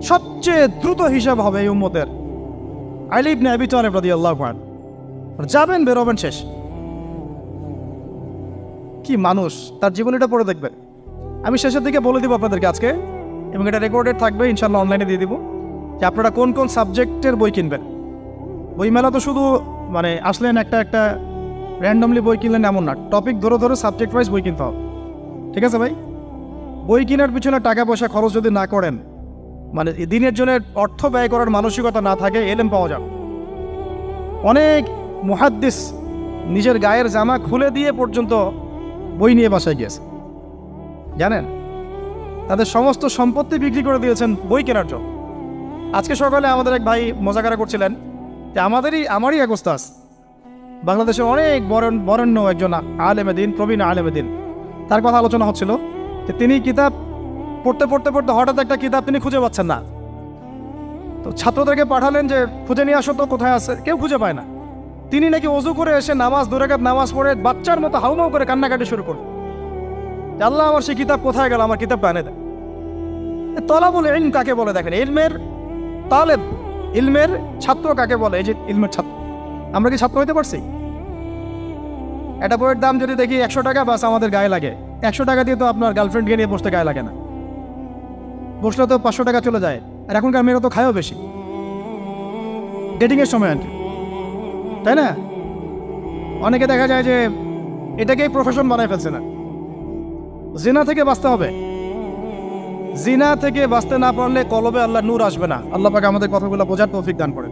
সবচেয়ে দ্রুত হিসাব হবে এই উম্মতের আলী ইবনে আবি তালিব রাদিয়াল্লাহু আনহু। যাবেন, বেরোবেন, শেষ। কি মানুষ, তার জীবনীটা পড়ে দেখবেন। আমি শেষের দিকে বলে দিব আপনাদেরকে আজকে, এবং এটা রেকর্ডেড থাকবে, ইনশাল্লাহ অনলাইনে দিয়ে দিব, যে আপনারা কোন কোন সাবজেক্টের বই কিনবেন। বইমেলা তো শুধু মানে আসলেন একটা র্যান্ডমলি বই কিনলেন এমন না, টপিক ধরে ধরে সাবজেক্ট ওয়াইজ বই কিনতে হবে। ঠিক আছে ভাই? বই কেনার পিছনে টাকা পয়সা খরচ যদি না করেন, মানে দিনের জন্য অর্থ ব্যয় করার মানসিকতা না থাকে, এলেম পাওয়া যাবে। অনেক মুহাদ্দিস নিজের গায়ের জামা খুলে দিয়ে পর্যন্ত বই নিয়ে বাসায় গিয়েছে, জানেন? তাদের সমস্ত সম্পত্তি বিক্রি করে দিয়েছেন বই কেনার জন্য। আজকে সকালে আমাদের এক ভাই মোজাকারা করছিলেন যে আমারই এক ওস্তাদ, বাংলাদেশের অনেক বরেণ্য একজন আলেমে দিন, প্রবীণ আলেমে দিন, তার কথা আলোচনা হচ্ছিল যে তিনি কিতাব পড়তে পড়তে পড়তে হঠাৎ একটা কিতাব তিনি খুঁজে পাচ্ছেন না। তো ছাত্রদেরকে পাঠালেন যে খুঁজে নিয়ে আসো তো, কোথায় আছে, কেউ খুঁজে পায় না। তিনি নাকি ওযু করে এসে নামাজ, 2 রাকাত নামাজ পড়ে বাচ্চার মতো হাউমাউ করে কান্নাকাটি শুরু করলেন, আল্লাহ আমার সেই কিতাব কোথায় গেল, আমার কিতাবটা এনে দেন। তলাবুল ইলম কাকে বলে দেখেন, ইলমের তালেব, ইলমের ছাত্র কাকে বলে? এই যে ইলমের ছাত্র, আমরা কি ছাত্র হইতে পারছি? একটা বইয়ের দাম যদি দেখি 100 টাকা, বাস আমাদের গায়ে লাগে। 100 টাকা দিয়ে তো আপনার গার্লফ্রেন্ডকে নিয়ে বসতে গায়ে লাগে না, বসলে তো 500 টাকা চলে যায়। আর এখনকার মেয়েরা তো খায়ও বেশি, ডেটিংয়ের সময় আর কি, তাই না? অনেকে দেখা যায় যে এটাকেই প্রফেশন বানায় ফেলছে না। জিনা থেকে বাঁচতে হবে, জিনা থেকে বাঁচতে না পারলে কলবে আল্লাহ নূর আসবে না। আল্লাহ পাক আমাদের কথাগুলো বোঝার তৌফিক দান করেন,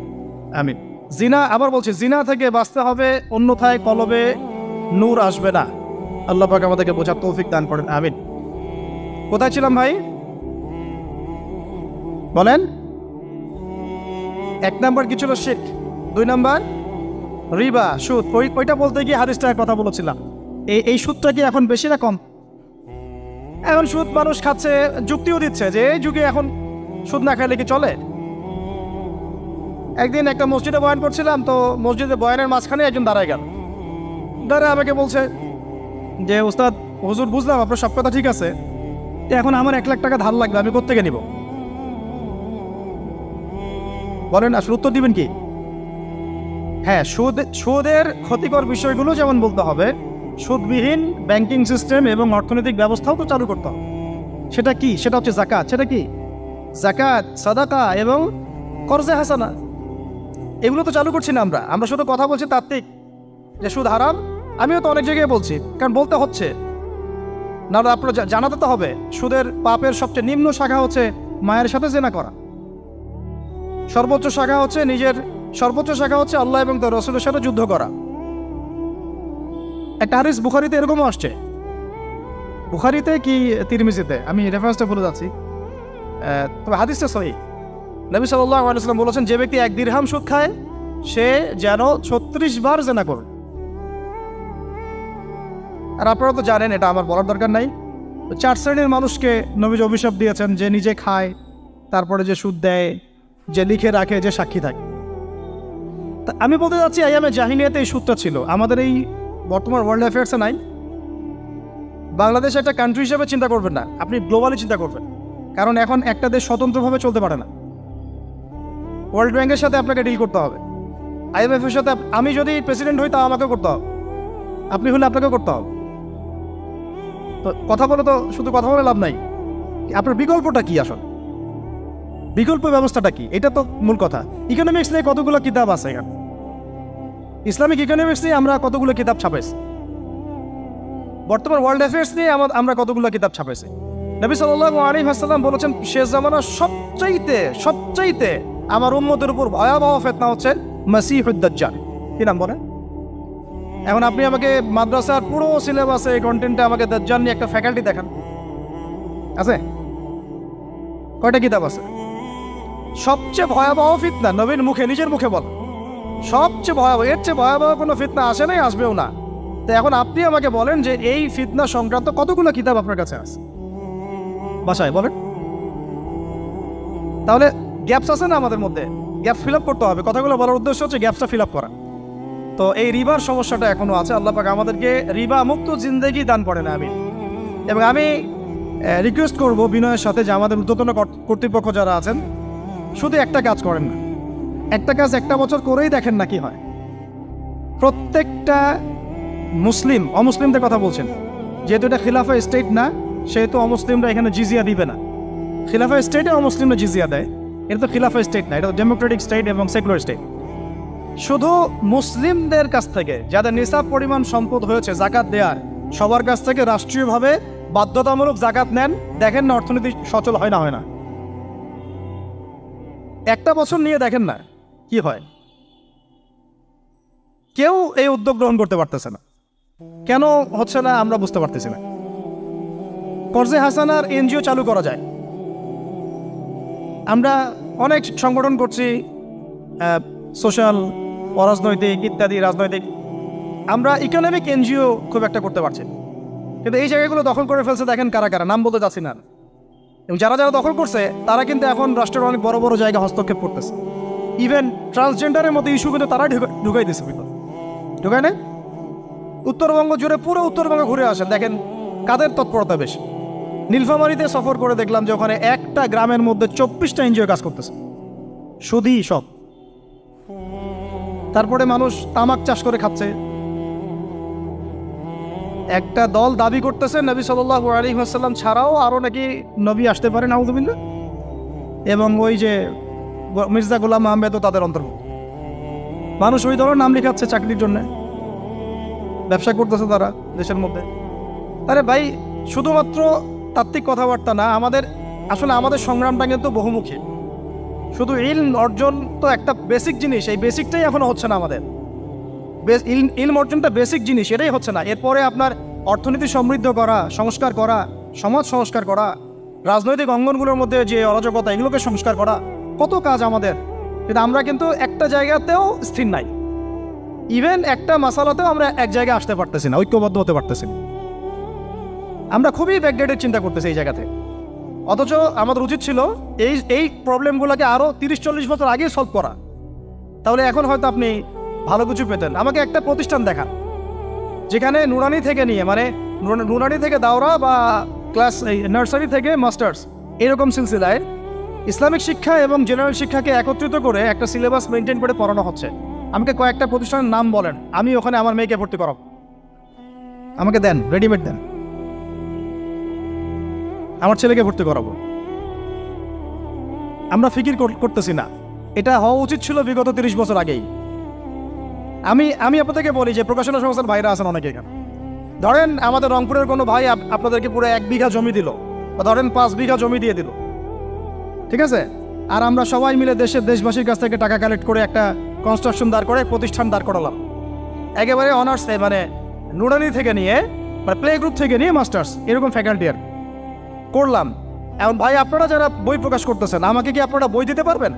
আমিন। জিনা, আবার বলছি, জিনা থেকে বাঁচতে হবে, অন্যথায় কলবে নূর আসবে না। আল্লাহ পাক আমাদেরকে বোঝার তৌফিক দান করেন, আমিন। কোথায় ছিলাম ভাই? বলেন। 1 নাম্বার কি ছিল? শিরক। 2 নাম্বার রিবা, সুদ। ওইটা বলতে গিয়ে হাদিসটার কথা বলেছিলাম। এই সুদটা কি এখন বেশি না কম? এখন সুদ মানুষ খাচ্ছে, যুক্তিও দিচ্ছে যে এই যুগে এখন সুদ না খাইলে কি চলে? একদিন একটা মসজিদে বয়ান করছিলাম, তো মসজিদে বয়ানের মাঝখানে একজন দাঁড়ায় গেল, দাঁড়ায় আমাকে বলছে যে ওস্তাদ, হুজুর বুঝলাম আপনার সব কথা ঠিক আছে, এখন আমার 1 লাখ টাকা ধার লাগবে, আমি কোত্থেকে নিব? বলেন, আসলে উত্তর দিবেন কি? হ্যাঁ, সুদের ক্ষতিকর বিষয়গুলো যেমন বলতে হবে, সুদবিহীন ব্যাংকিং সিস্টেম এবং অর্থনৈতিক ব্যবস্থাও তো চালু করতে হবে। সেটা কি? সেটা হচ্ছে যাকাত। সেটা কি? যাকাত, সাদাকা এবং কর্জে হাসানা, এগুলো তো চালু করছি না আমরা। আমরা শুধু কথা বলছি তাত্ত্বিক যে সুদ হারাম। আমিও তো অনেক জায়গায় বলছি, কারণ বলতে হচ্ছে না, আপনারা জানাতে তো হবে। সুদের পাপের সবচেয়ে নিম্ন শাখা হচ্ছে মায়ের সাথে জেনা করা, সর্বোচ্চ শাখা হচ্ছে আল্লাহ এবং তার রাসূলের সাথে যুদ্ধ করা। একটা হাদিস বুখারীতে এরকমও আসছে, বুখারীতে কি তিরমিজিতে, আমি রেফারেন্সটা ভুলে যাচ্ছি, তবে হাদিসটা সহিহ। নবী সাল্লাল্লাহু আলাইহি ওয়াসাল্লাম বলেছেন, যে ব্যক্তি 1 দিরহাম সুদ খায় সে যেন 36 বার জেনা করে। আর আপনারা তো জানেন, এটা আমার বলার দরকার নাই, 4 শ্রেণীর মানুষকে নবীজি অভিশাপ দিয়েছেন, যে নিজে খায়, তারপরে যে সুদ দেয়, যে লিখে রাখে, যে সাক্ষী থাকে। তা আমি বলতে যাচ্ছি, আইয়ামে জাহিলিয়াতে এই সুদটা ছিল, আমাদের এই বর্তমান ওয়ার্ল্ড অ্যাফেয়ার্সে নাই। বাংলাদেশ একটা কান্ট্রি হিসেবে চিন্তা করবেন না, আপনি গ্লোবালি চিন্তা করবেন, কারণ এখন একটা দেশ স্বতন্ত্রভাবে চলতে পারে না। ওয়ার্ল্ড ব্যাংকের সাথে আপনাকে ডিল করতে হবে, IMF এর সাথে। আমি যদি প্রেসিডেন্ট হই, তাও আমাকে করতে হবে, আপনি হলে আপনাকে করতে হবে। তো কথা বলে তো শুধু কথা বলে লাভ নাই, আপনার বিকল্পটা কি? আসলে বিকল্প ব্যবস্থাটা কি? এটা তো মূল কথা। ইকোনমিক্স নিয়ে কতগুলো কিতাব আছে এখানে, ইসলামিক ইকোনমিক্স নিয়ে আমরা কতগুলো কিতাব ছাপাইছি, বর্তমান ওয়ার্ল্ড অ্যাফেয়ার্স নিয়ে আমরা কতগুলো কিতাব ছাপাইছি। নবী সাল্লাল্লাহু আলাইহি ওয়াসাল্লাম বলেছেন, শেষ জামানার সবচাইতে আমার উম্মতের উপর ভয়াবহ ফিতনা হচ্ছে মাসিহুদ দাজ্জাল। কি নাম বলেন? এখন আপনি আমাকে মাদ্রাসার পুরো সিলেবাসে কন্টেন্টে আমাকে দাজ্জাল নিয়ে একটা ফ্যাকাল্টি দেখান, আছে? কয়টা কিতাব আছে? সবচেয়ে ভয়াবহ ফিতনা নবীর মুখে, নিজের মুখে বল, সবচেয়ে ভয়াবহ, এর চেয়ে ভয়াবহ কোনো ফিতনা আসে নাই, আসবেও না। তো এখন আপনি আমাকে বলেন যে এই ফিতনা সংক্রান্ত কতগুলো কিতাব আপনার কাছে আছে বাসায়, বলেন। তাহলে গ্যাপস আছে না আমাদের মধ্যে, গ্যাপ ফিল আপ করতে হবে। কথাগুলো বলার উদ্দেশ্য হচ্ছে গ্যাপসটা ফিল আপ করা। তো এই রিবার সমস্যাটা এখনো আছে। আল্লাহ পাক আমাদেরকে রিবা মুক্ত জিন্দেগি দান করেন আমি। এবং আমি রিকোয়েস্ট করব বিনয়ের সাথে যে আমাদের ঊর্ধ্বতন কর্তৃপক্ষ যারা আছেন, শুধু একটা কাজ করেন না, একটা কাজ একটা বছর করেই দেখেন না কি হয়। প্রত্যেকটা মুসলিম, অমুসলিমদের কথা বলছেন, যেহেতু এটা খিলাফা স্টেট না, সেহেতু অমুসলিমরা এখানে জিজিয়া দিবে না। খিলাফা স্টেটে অমুসলিমরা জিজিয়া দেয়, এটা তো খিলাফা স্টেট না, এটা তো ডেমোক্রেটিক স্টেট এবং সেকুলার স্টেট। শুধু মুসলিমদের কাছ থেকে যাদের নিসাব পরিমাণ সম্পদ হয়েছে জাকাত দেওয়ার, সবার কাছ থেকে রাষ্ট্রীয়ভাবে বাধ্যতামূলক জাকাত নেন, দেখেন না অর্থনীতি সচল হয় না হয় না। একটা বছর নিয়ে দেখেন না কি হয়। কেউ এই উদ্যোগ গ্রহণ করতে পারতেছে না। কেন হচ্ছে না আমরা বুঝতে পারতেছি না। কর্জে হাসানার এনজিও চালু করা যায়। আমরা অনেক সংগঠন করছি, সোশ্যাল, অরাজনৈতিক ইত্যাদি রাজনৈতিক। আমরা ইকোনমিক এনজিও খুব একটা করতে পারছি, কিন্তু এই জায়গাগুলো দখল করে ফেলছে। দেখেন কারা কারা, নাম বলতে চাচ্ছি না। এবং যারা যারা দখল করছে তারা কিন্তু এখন রাষ্ট্রের অনেক বড় বড় জায়গা হস্তক্ষেপ করতেছে। ইভেন ট্রান্সজেন্ডারের মতো ইস্যু কিন্তু তারা ঢুকাই দিচ্ছে, ঢুকায় না। উত্তরবঙ্গ জুড়ে পুরো উত্তরবঙ্গ ঘুরে আসেন, দেখেন কাদের তৎপরতা বেশি। নীলফামারীতে সফর করে দেখলাম যে ওখানে একটা গ্রামের মধ্যে 24টা এনজিও কাজ করতেছে, শুধুই সব। তারপরে মানুষ তামাক চাষ করে খাচ্ছে। একটা দল দাবি করতেছে নবী সাল্লাল্লাহু আলাইহি ওয়াসাল্লাম ছাড়াও আরও নাকি নবী আসতে পারে, নাউযুবিল্লাহ। এবং ওই যে মির্জা গোলাম আহমেদও তাদের অন্তর্ভুক্ত। মানুষ ওই দলের নাম লেখাচ্ছে চাকরির জন্য, ব্যবসা করতেছে তারা দেশের মধ্যে। আরে ভাই, শুধুমাত্র তাত্ত্বিক কথাবার্তা না, আমাদের সংগ্রামটা কিন্তু বহুমুখী। শুধু ইলম অর্জন তো একটা বেসিক জিনিস, এই বেসিকটাই এখনো হচ্ছে না আমাদের। ইলম অর্জনটা বেসিক জিনিস, এটাই হচ্ছে না। এরপরে আপনার অর্থনীতি সমৃদ্ধ করা, সংস্কার করা, সমাজ সংস্কার করা, রাজনৈতিক অঙ্গনগুলোর মধ্যে যে অরাজকতা, এগুলোকে সংস্কার করা, কত কাজ আমাদের। কিন্তু আমরা কিন্তু একটা জায়গাতেও স্থির নাই। ইভেন একটা মাসালাতেও আমরা এক জায়গায় আসতে পারতেছি না, ঐক্যবদ্ধ হতে পারতেছি না। আমরা খুবই ব্যাকডেটেড চিন্তা করতেছি এই জায়গাতে। অথচ আমাদের উচিত ছিল এই প্রবলেমগুলোকে আরও 30-40 বছর আগেই সলভ করা। তাহলে এখন হয়তো আপনি ভালো কিছু পেতেন। আমাকে একটা প্রতিষ্ঠান দেখান যেখানে নুরানি থেকে নিয়ে, মানে নুরানি থেকে দাওরা বা ক্লাস নার্সারি থেকে মাস্টার্স, এরকম সিলসিলায় ইসলামিক শিক্ষা এবং জেনারেল শিক্ষাকে একত্রিত করে একটা সিলেবাস মেনটেন করে পড়ানো হচ্ছে। আমাকে কয়েকটা প্রতিষ্ঠানের নাম বলেন, আমি ওখানে আমার মেয়েকে ভর্তি করাবো। আমাকে দেন, রেডিমেড দেন, আমার ছেলেকে ভর্তি করাবো। আমরা ফিকির করতেছি না। এটা হওয়া উচিত ছিল বিগত 30 বছর আগেই। আমি আপনাদেরকে বলি যে প্রকাশনা সংস্থার ভাইরা আছেন অনেকে এখানে। ধরেন আমাদের রংপুরের কোনো ভাই আপনাদেরকে পুরো 1 বিঘা জমি দিল, বা ধরেন 5 বিঘা জমি দিয়ে দিল, ঠিক আছে? আর আমরা সবাই মিলে দেশবাসীর কাছ থেকে টাকা কালেক্ট করে একটা কনস্ট্রাকশন দাঁড় করে প্রতিষ্ঠান দাঁড় করালাম, একেবারে অনার্স, মানে নুরানি থেকে নিয়ে, মানে প্লে গ্রুপ থেকে নিয়ে মাস্টার্স, এরকম ফ্যাকাল্টি আর করলাম। এখন ভাই আপনারা যারা বই প্রকাশ করতেছেন, আমাকে কি আপনারা বই দিতে পারবেন?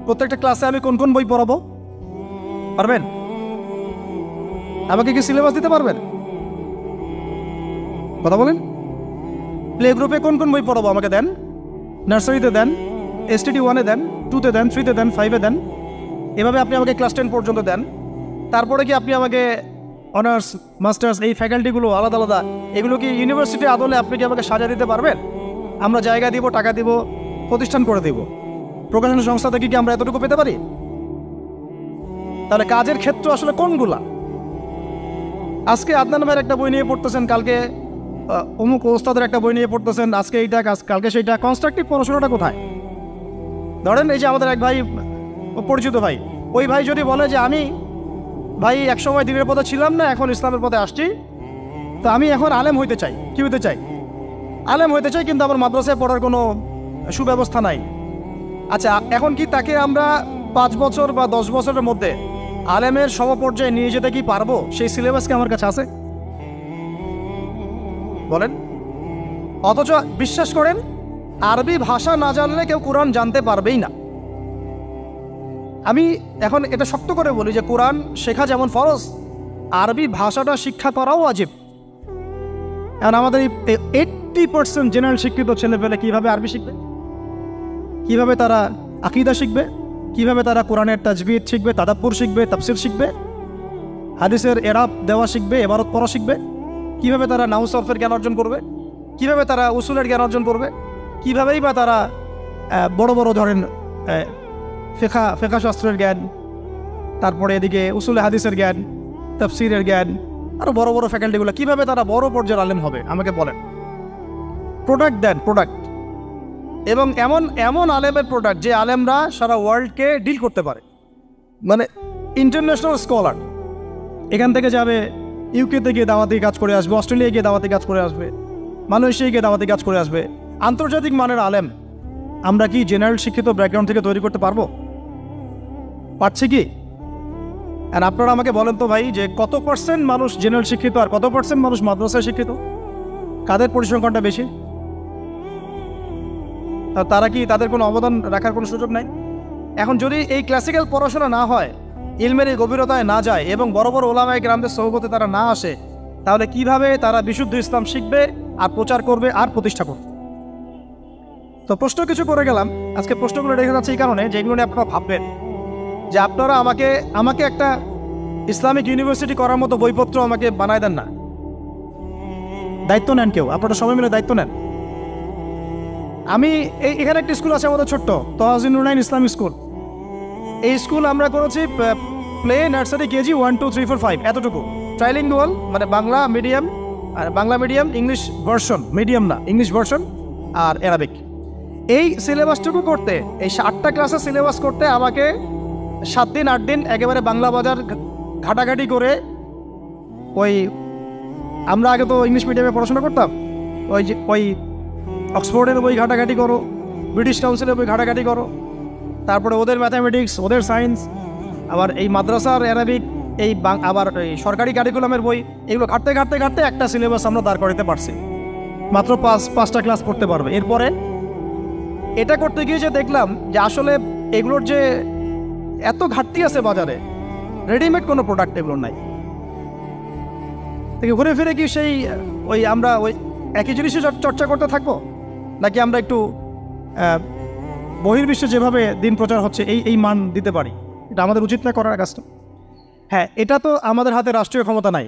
প্রত্যেকটা ক্লাসে আমি কোন কোন বই পড়াবো পারবেন? আমাকে কি সিলেবাস দিতে পারবেন? কথা বলেন। প্লে গ্রুপে কোন কোন বই পড়াবো আমাকে দেন, নার্সারিতে দেন, STD 1-এ দেন, 2-তে দেন, 3-তে দেন, 5-এ দেন। এভাবে আপনি আমাকে ক্লাস 10 পর্যন্ত দেন। তারপরে কি আপনি আমাকে অনার্স, মাস্টার্স, এই ফ্যাকাল্টিগুলো আলাদা আলাদা, এগুলো কি ইউনিভার্সিটি আদলে আপনি কি আমাকে সাজা দিতে পারবেন? আমরা জায়গা দিব, টাকা দিব, প্রতিষ্ঠান করে দিব। প্রকাশনা সংস্থা থেকে কি আমরা এতটুকু পেতে পারি? তাহলে কাজের ক্ষেত্র আসলে কোনগুলা? আজকে আদনান ভাইয়ের একটা বই নিয়ে পড়তেছেন, কালকে অমুক ওস্তাদের একটা বই নিয়ে পড়তেছেন, আজকে এইটা, কালকে সেইটা। কনস্ট্রাকটিভ পড়াশোনাটা কোথায়? ধরেন এই যে আমাদের এক ভাই, পরিচিত ভাই, ওই ভাই যদি বলে যে আমি ভাই একসময় দিনের পথে ছিলাম না, এখন ইসলামের পথে আসছি, তো আমি এখন আলেম হইতে চাই। কি হইতে চাই? আলেম হইতে চাই, কিন্তু আমার মাদ্রাসায় পড়ার কোনো সুব্যবস্থা নাই। আচ্ছা, এখন কি তাকে আমরা 5 বছর বা 10 বছরের মধ্যে আলেমের সমপর্যায়ে নিয়ে যেতে কি পারবো? সেই সিলেবাস কি আমার কাছে আছে? বলেন। অথচ বিশ্বাস করেন, আরবি ভাষা না জানলে কেউ কোরআন জানতে পারবেই না। আমি এখন এটা শক্ত করে বলি যে কোরআন শেখা যেমন ফরজ, আরবি ভাষাটা শিক্ষা করাও ওয়াজিব। এখন আমাদের 80% জেনারেল শিক্ষিত ছেলে পেলে কীভাবে আরবি শিখবে? কিভাবে তারা আকীদা শিখবে, কিভাবে তারা কোরআনের তাজবিদ শিখবে, তাদাব্বুর শিখবে, তাফসির শিখবে, হাদিসের এরাব দেওয়া শিখবে, ইবারত পড়া শিখবে, কিভাবে তারা নাহু সরফের জ্ঞান অর্জন করবে, কিভাবে তারা উসুলের জ্ঞান অর্জন করবে, কিভাবেই বা তারা বড় বড় ধরেন ফিকহ শাস্ত্রের জ্ঞান, তারপরে এদিকে উসুলে হাদিসের জ্ঞান, তাফসিরের জ্ঞান, আরও বড় বড় ফ্যাকাল্টিগুলো, কিভাবে তারা বড় পর্যায়ের আলেম হবে আমাকে বলেন। প্রোডাক্ট দেন, প্রোডাক্ট, এবং এমন এমন আলেমের প্রোডাক্ট যে আলেমরা সারা ওয়ার্ল্ডকে ডিল করতে পারে, মানে ইন্টারন্যাশনাল স্কলার। এখান থেকে যাবে ইউকেতে গিয়ে দাওয়াতি কাজ করে আসবে, অস্ট্রেলিয়ায় গিয়ে দাওয়াতি কাজ করে আসবে, মালয়েশিয়ায় গিয়ে দাওয়াতি কাজ করে আসবে, আন্তর্জাতিক মানের আলেম আমরা কি জেনারেল শিক্ষিত ব্যাকগ্রাউন্ড থেকে তৈরি করতে পারবো? পারছি কি? আর আপনারা আমাকে বলেন তো ভাই, যে কত পার্সেন্ট মানুষ জেনারেল শিক্ষিত আর কত পার্সেন্ট মানুষ মাদ্রাসায় শিক্ষিত? কাদের পরিসংখ্যানটা বেশি? তারা কি, তাদের কোনো অবদান রাখার কোনো সুযোগ নাই? এখন যদি এই ক্লাসিক্যাল পড়াশোনা না হয়, ইলমের এই গভীরতায় না যায় এবং বড় বড় ওলামায়ে কেরামদের সোহবতে তারা না আসে, তাহলে কিভাবে তারা বিশুদ্ধ ইসলাম শিখবে আর প্রচার করবে আর প্রতিষ্ঠা করবে? তো প্রশ্ন কিছু করে গেলাম, আজকে প্রশ্নগুলো রেখে যাচ্ছে এই কারণে যে এগুলো নিয়ে আপনারা ভাববেন যে আপনারা আমাকে একটা ইসলামিক ইউনিভার্সিটি করার মতো বইপত্র আমাকে বানায় দেন না। দায়িত্ব নেন কেউ, আপনারা সবাই মিলে দায়িত্ব নেন। আমি এখানে একটা স্কুল আছে আমাদের ছোট্ট, তহাজিন নুরাইন ইসলামিক স্কুল। এই স্কুল আমরা করেছি প্লে, নার্সারি, কেজি 1, 2, 3, 4, 5 এতটুকু, ট্রাইলিঙ্গুয়াল, মানে বাংলা মিডিয়াম, আর Bangla medium, English version, medium না ইংলিশ ভার্সন, আর অ্যারাবিক। এই সিলেবাসটুকু করতে, এই 8টা ক্লাসের সিলেবাস করতে আমাকে 7 দিন 8 দিন একেবারে বাংলা বাজার ঘাটাঘাটি করে, ওই আমরা আগে তো ইংলিশ মিডিয়ামে পড়াশোনা করতাম, ওই অক্সফোর্ডের বই ঘাটাঘাটি করো, ব্রিটিশ কাউন্সিলের বই ঘাটাঘাটি করো, তারপরে ওদের ম্যাথামেটিক্স, ওদের সায়েন্স, আবার এই মাদ্রাসার অ্যারাবিক, আবার এই সরকারি কারিকুলামের বই, এগুলো ঘাটতে ঘাটতে ঘাটতে একটা সিলেবাস আমরা দাঁড় করাতে পারছি। মাত্র 5টা ক্লাস পড়তে পারবে। এরপরে এটা করতে গিয়ে যে দেখলাম যে আসলে এগুলোর যে এত ঘাটতি আছে বাজারে, রেডিমেড কোনো প্রোডাক্ট এগুলোর নাই। ঘুরে ফিরে কি সেই আমরা একই জিনিসই চর্চা করতে থাকবো, নাকি আমরা একটু বহির্বিশ্বে যেভাবে দিন প্রচার হচ্ছে এই মান দিতে পারি? এটা আমাদের উচিত না করার কাজটা? হ্যাঁ, এটা তো আমাদের হাতে রাষ্ট্রীয় ক্ষমতা নাই,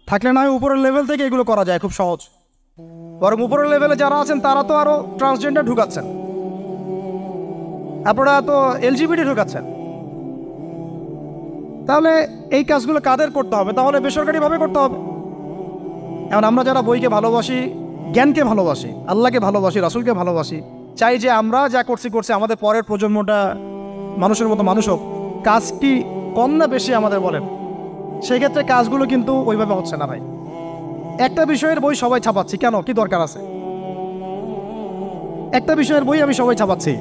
থাকলে না হয় উপরের লেভেল থেকে এগুলো করা যায়, খুব সহজ। বরং উপরের লেভেলে যারা আছেন তারা তো আরও ট্রান্সজেন্ডার ঢুকাচ্ছেন, আপনারা তো এলজিবিটি ঢুকাচ্ছেন। তাহলে এই কাজগুলো কাদের করতে হবে? তাহলে বেসরকারিভাবে করতে হবে। এখন আমরা যারা বইকে ভালোবাসি, জ্ঞানকে ভালোবাসি, আল্লাহকে ভালোবাসি, রাসূলকে ভালোবাসি, চাই যে আমরা যা করছি আমাদের পরের প্রজন্মটা মানুষের মতো মানুষ হোক। কাজ কি কম না বেশি আমাদের বলেন? সেই ক্ষেত্রে কাজগুলো কিন্তু ওইভাবে হচ্ছে না ভাই। একটা বিষয়ের বই সবাই ছাপাচ্ছি, কেন? কি দরকার আছে? একটা বিষয়ের বই আমি সবাই ছাপাচ্ছি।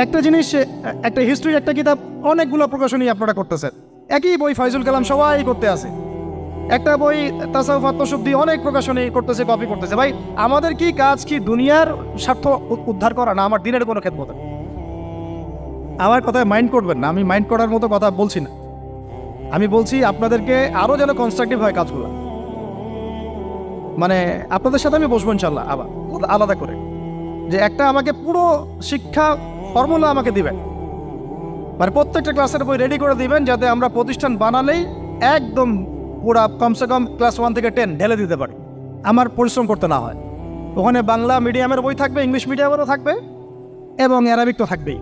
একটা জিনিস, একটা হিস্ট্রির একটা কিতাব অনেকগুলো প্রকাশনী আপনারা করতেছেন, একই বই ফাইজুল কালাম সবাই করতে আছে। একটা বই তাসাউফ আত্মশুদ্ধি অনেক প্রকাশনী করতেছে, কপি করতেছে। ভাই আমাদের কি কাজ, কি দুনিয়ার স্বার্থ উদ্ধার করা, না আমার দিনের কোনো খেদমত? আমার কথায় মাইন্ড করবেন না, আমি মাইন্ড করার মতো কথা বলছি না। আমি বলছি আপনাদেরকে আরও যেন কনস্ট্রাকটিভ হয় কাজগুলো। মানে আপনাদের সাথে আমি বসবো ইনশাল্লাহ আবার আলাদা করে, যে একটা আমাকে পুরো শিক্ষা ফর্মুলা আমাকে দিবেন, মানে প্রত্যেকটা ক্লাসের বই রেডি করে দিবেন, যাতে আমরা প্রতিষ্ঠান বানালেই একদম পুরা কমসে কম ক্লাস 1 থেকে 10 ঢেলে দিতে পারি, আমার পরিশ্রম করতে না হয়। ওখানে বাংলা মিডিয়ামের বই থাকবে, ইংলিশ মিডিয়ামেরও থাকবে, এবং অ্যারাবিক তো থাকবেই।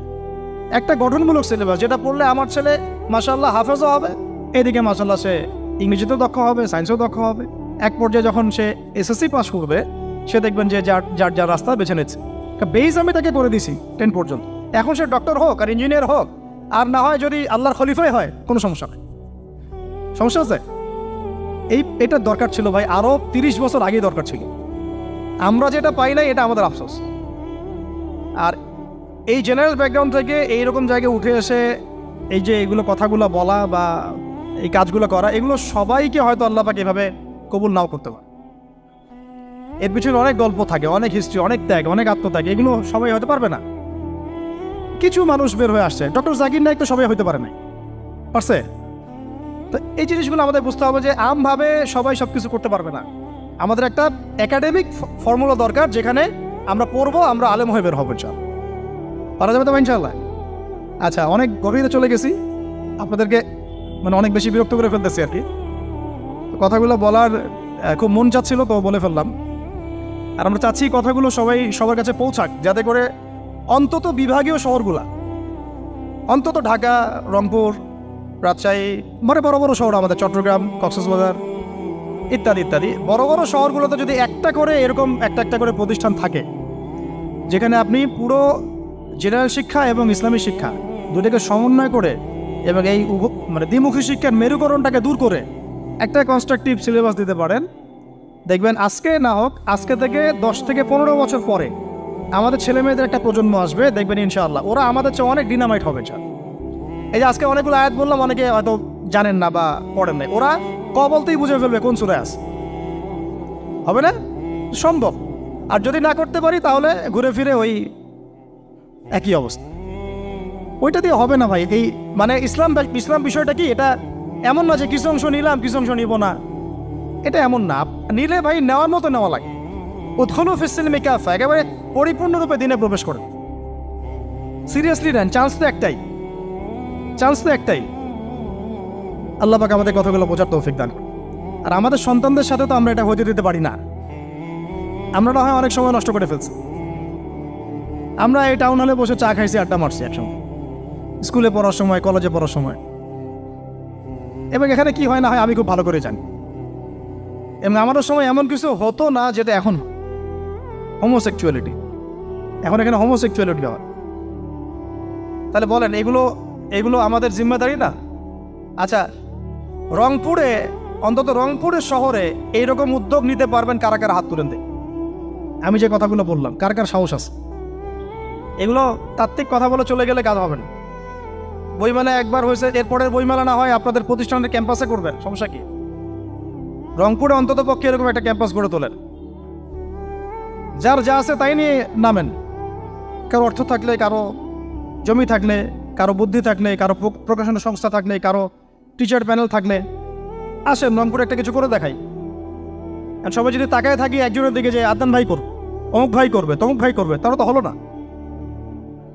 একটা গঠনমূলক সিলেবাস, যেটা পড়লে আমার ছেলে মাশাআল্লাহ হাফেজও হবে, এদিকে মাশাআল্লাহ সে ইংরেজিতেও দক্ষ হবে, সায়েন্সেও দক্ষ হবে। এক পর্যায়ে যখন সে এসএসসি পাস করবে, সে দেখবেন যে যার রাস্তা বেছে নিচ্ছে। বেস আমি তাকে করে দিছি 10 পর্যন্ত। এখন সে ডক্টর হোক আর ইঞ্জিনিয়ার হোক, আর না হয় যদি আল্লাহর খলিফাই হয়, কোনো সমস্যা নেই। সমস্যা আছে? এটা দরকার ছিল ভাই, আরও 30 বছর আগেই দরকার ছিল। আমরা যেটা পাই নাই, এটা আমাদের আফসোস। আর এই জেনারেল ব্যাকগ্রাউন্ড থেকে এইরকম জায়গায় উঠে এসে এই যে এগুলো কথাগুলো বলা বা এই কাজগুলো করা, এগুলো সবাইকে হয়তো আল্লাহ পাক এভাবে কবুল নাও করতে পারে। এর পিছনে অনেক গল্প থাকে, অনেক হিস্ট্রি, অনেক ত্যাগ, অনেক আত্মত্যাগ, এগুলো সবাই হতে পারবে না। কিছু মানুষ বের হয়ে আসছে, ডক্টর জাকির নায়েক তো সবাই হতে পারে নাই, পারছে? তো এই জিনিসগুলো আমাদের বুঝতে হবে যে আমভাবে সবাই সব কিছু করতে পারবে না। আমাদের একটা একাডেমিক ফর্মুলা দরকার, যেখানে আমরা পড়বো, আমরা আলেম হয়ে বের হবো। পারা যাবে তো ভাই ইনশাআল্লাহ? আচ্ছা, অনেক গভীরে চলে গেছি, আপনাদেরকে মানে অনেক বেশি বিরক্ত করে ফেলতেছি আর কি। কথাগুলো বলার খুব মন চাচ্ছিল তো বলে ফেললাম। আর আমরা চাচ্ছি কথাগুলো সবার কাছে পৌঁছাক, যাতে করে অন্তত বিভাগীয় শহরগুলা, অন্তত ঢাকা, রংপুর, রাজশাহী, মানে বড় বড় শহর আমাদের চট্টগ্রাম, কক্সবাজার ইত্যাদি ইত্যাদি বড় বড় শহরগুলোতে যদি একটা করে এরকম একটা করে প্রতিষ্ঠান থাকে, যেখানে আপনি পুরো জেনারেল শিক্ষা এবং ইসলামী শিক্ষা দুটোকে সমন্বয় করে এবং এই মানে দ্বিমুখী শিক্ষার মেরুকরণটাকে দূর করে একটা কনস্ট্রাকটিভ সিলেবাস দিতে পারেন, দেখবেন আজকে না হোক, আজকে থেকে 10 থেকে 15 বছর পরে আমাদের ছেলে মেয়েদের একটা প্রজন্ম আসবে, দেখবেন ইনশাআল্লাহ ওরা আমাদের চেয়ে অনেক ডিনামাইট হবে। এই যে আজকে অনেকগুলো আয়াত বললাম, অনেকে হয়তো জানেন না বা পড়েন নাই, ওরা বলতেই বুঝে ফেলবে কোন সূরায় আছে। হবে না? সম্ভব। আর যদি না করতে পারি তাহলে ঘুরে ফিরে ওই একই অবস্থা। ওইটা দিয়ে হবে না ভাই। এই মানে ইসলাম বিষয়টা কি, এটা এমন না যে কিছু অংশ নিলাম কিছু অংশ নিব না, এটা এমন না। নিলে ভাই নেওয়ার মতো নেওয়া লাগে। উদখুলু ফিস-সিলমি কাফা, একেবারে পরিপূর্ণরূপে দিনে প্রবেশ করে সিরিয়াসলি নেন। চান্স তো একটাই। আল্লাহ পাক আমাদের কথাগুলো বোঝার তৌফিক দান করুন। আর আমাদের সন্তানদের সাথে তো আমরা এটা হতে দিতে পারি না। আমরা না হয় অনেক সময় নষ্ট করে ফেলছি। আমরা এই টাউন হলে বসে চা খাইছি, আড্ডা মারছি একসময়, স্কুলে পড়ার সময়, কলেজে পড়ার সময়। এবং এখানে কি হয় না হয় আমি খুব ভালো করে জানি। এবং আমাদের সময় এমন কিছু হতো না যেটা এখন হোমোসেক্সুয়ালিটি, এখন এখানে হোমোসেক্সুয়ালিটি হয়। তাহলে বলেন এগুলো আমাদের জিম্মেদারি না? আচ্ছা, রংপুরে, অন্তত রংপুরের শহরে এইরকম উদ্যোগ নিতে পারবেন কারা কারা হাত তুলেন দেয়? আমি যে কথাগুলো বললাম, কার কার সাহস আছে? এগুলো তাত্ত্বিক কথা বলে চলে গেলে কাজ হবে না। বইমেলা একবার হয়েছে, এরপরের বইমেলা না হয় আপনাদের প্রতিষ্ঠানের ক্যাম্পাসে করবেন, সমস্যা কি? রংপুরে অন্তত পক্ষে এরকম একটা ক্যাম্পাস গড়ে তোলেন, যার যা আছে তাই নিয়ে নামেন। কারো অর্থ থাকলে, কারো জমি থাকলে, কারো বুদ্ধি থাকলে, কারো প্রকাশনা সংস্থা থাকলে, কারো টিচার প্যানেল থাকলে আসেন রংপুরে একটা কিছু করে দেখাই। আর সবাই যদি তাকায় থাকি একজনের দিকে যে আদনান ভাই করবে, অমুক ভাই করবে, তমুক ভাই করবে, তারা তো হলো না।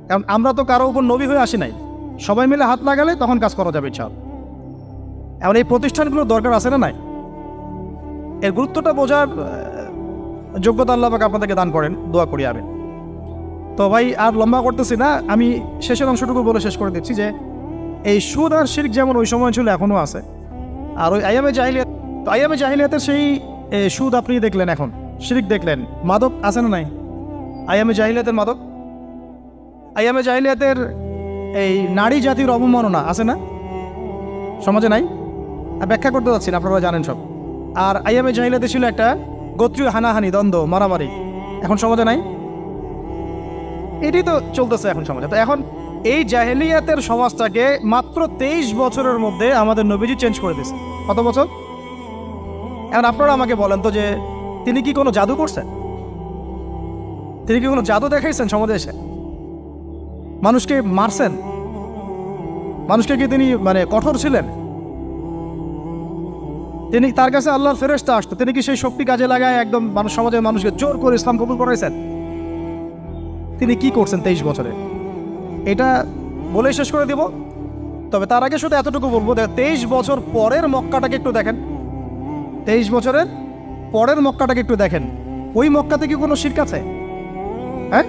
কারণ আমরা তো কারো উপর নবী হয়ে আসি নাই। সবাই মিলে হাত লাগালে তখন কাজ করা যাবে ইনশাআল্লাহ। এমন এই প্রতিষ্ঠানগুলোর দরকার আছে না নাই? এর গুরুত্বটা বোঝার যোগ্যতা আল্লাহ পাক আপনাদেরকে দান করেন, দোয়া করি আমি। তো ভাই আর লম্বা করতেছি না, আমি শেষের অংশটুকু বলে শেষ করে দিচ্ছি যে এই সুদ আর শিরক যেমন ওই সময় ছিল এখনও আছে। আর ওই আইয়ামে জাহিলিয়াতের সেই সুদ আপনি দেখলেন, এখন শিরক দেখলেন, মাদক আছে না নাই? আইয়ামে জাহিলিয়াতের মাদক, আইয়ামে জাহিলিয়াতের এই নারী জাতির অবমাননা আছে না সমাজে? নাই? ব্যাখ্যা করতে যাচ্ছি না, আপনারা জানেন সব। আর আইয়ামে জাহিলিয়াতে ছিল একটা গোত্রীয় হানাহানি, দ্বন্দ্ব, মারামারি, এখন সমাজে নাই? এটাই তো চলতেছে এখন সমাজে। তো এখন এই জাহেলিয়াতের সমাজটাকে মাত্র 23 বছরের মধ্যে আমাদের নবীজি চেঞ্জ করে দিয়েছে। কত বছর? এখন আপনারা আমাকে বলেন তো যে তিনি কি কোনো জাদু করছেন? তিনি কি কোনো জাদু দেখাইছেন সমাজে এসে? মানুষকে মারছেন? মানুষকে কি তিনি মানে কঠোর ছিলেন? তিনি, তার কাছে আল্লাহর ফেরেশতা আসতো, তিনি কি সেই শক্তি কাজে লাগায় একদম সমাজের মানুষকে জোর করে ইসলাম কবুল করাইছেন? তিনি কি করছেন 23 বছরে? এটা বলেই শেষ করে দিব। তবে তার আগে শুধু এতটুকু বলবো, 23 বছর পরের মক্কাটাকে একটু দেখেন। 23 বছরের পরের মক্কাটাকে একটু দেখেন। ওই মক্কাতে কি কোনো শিরক আছে? হ্যাঁ,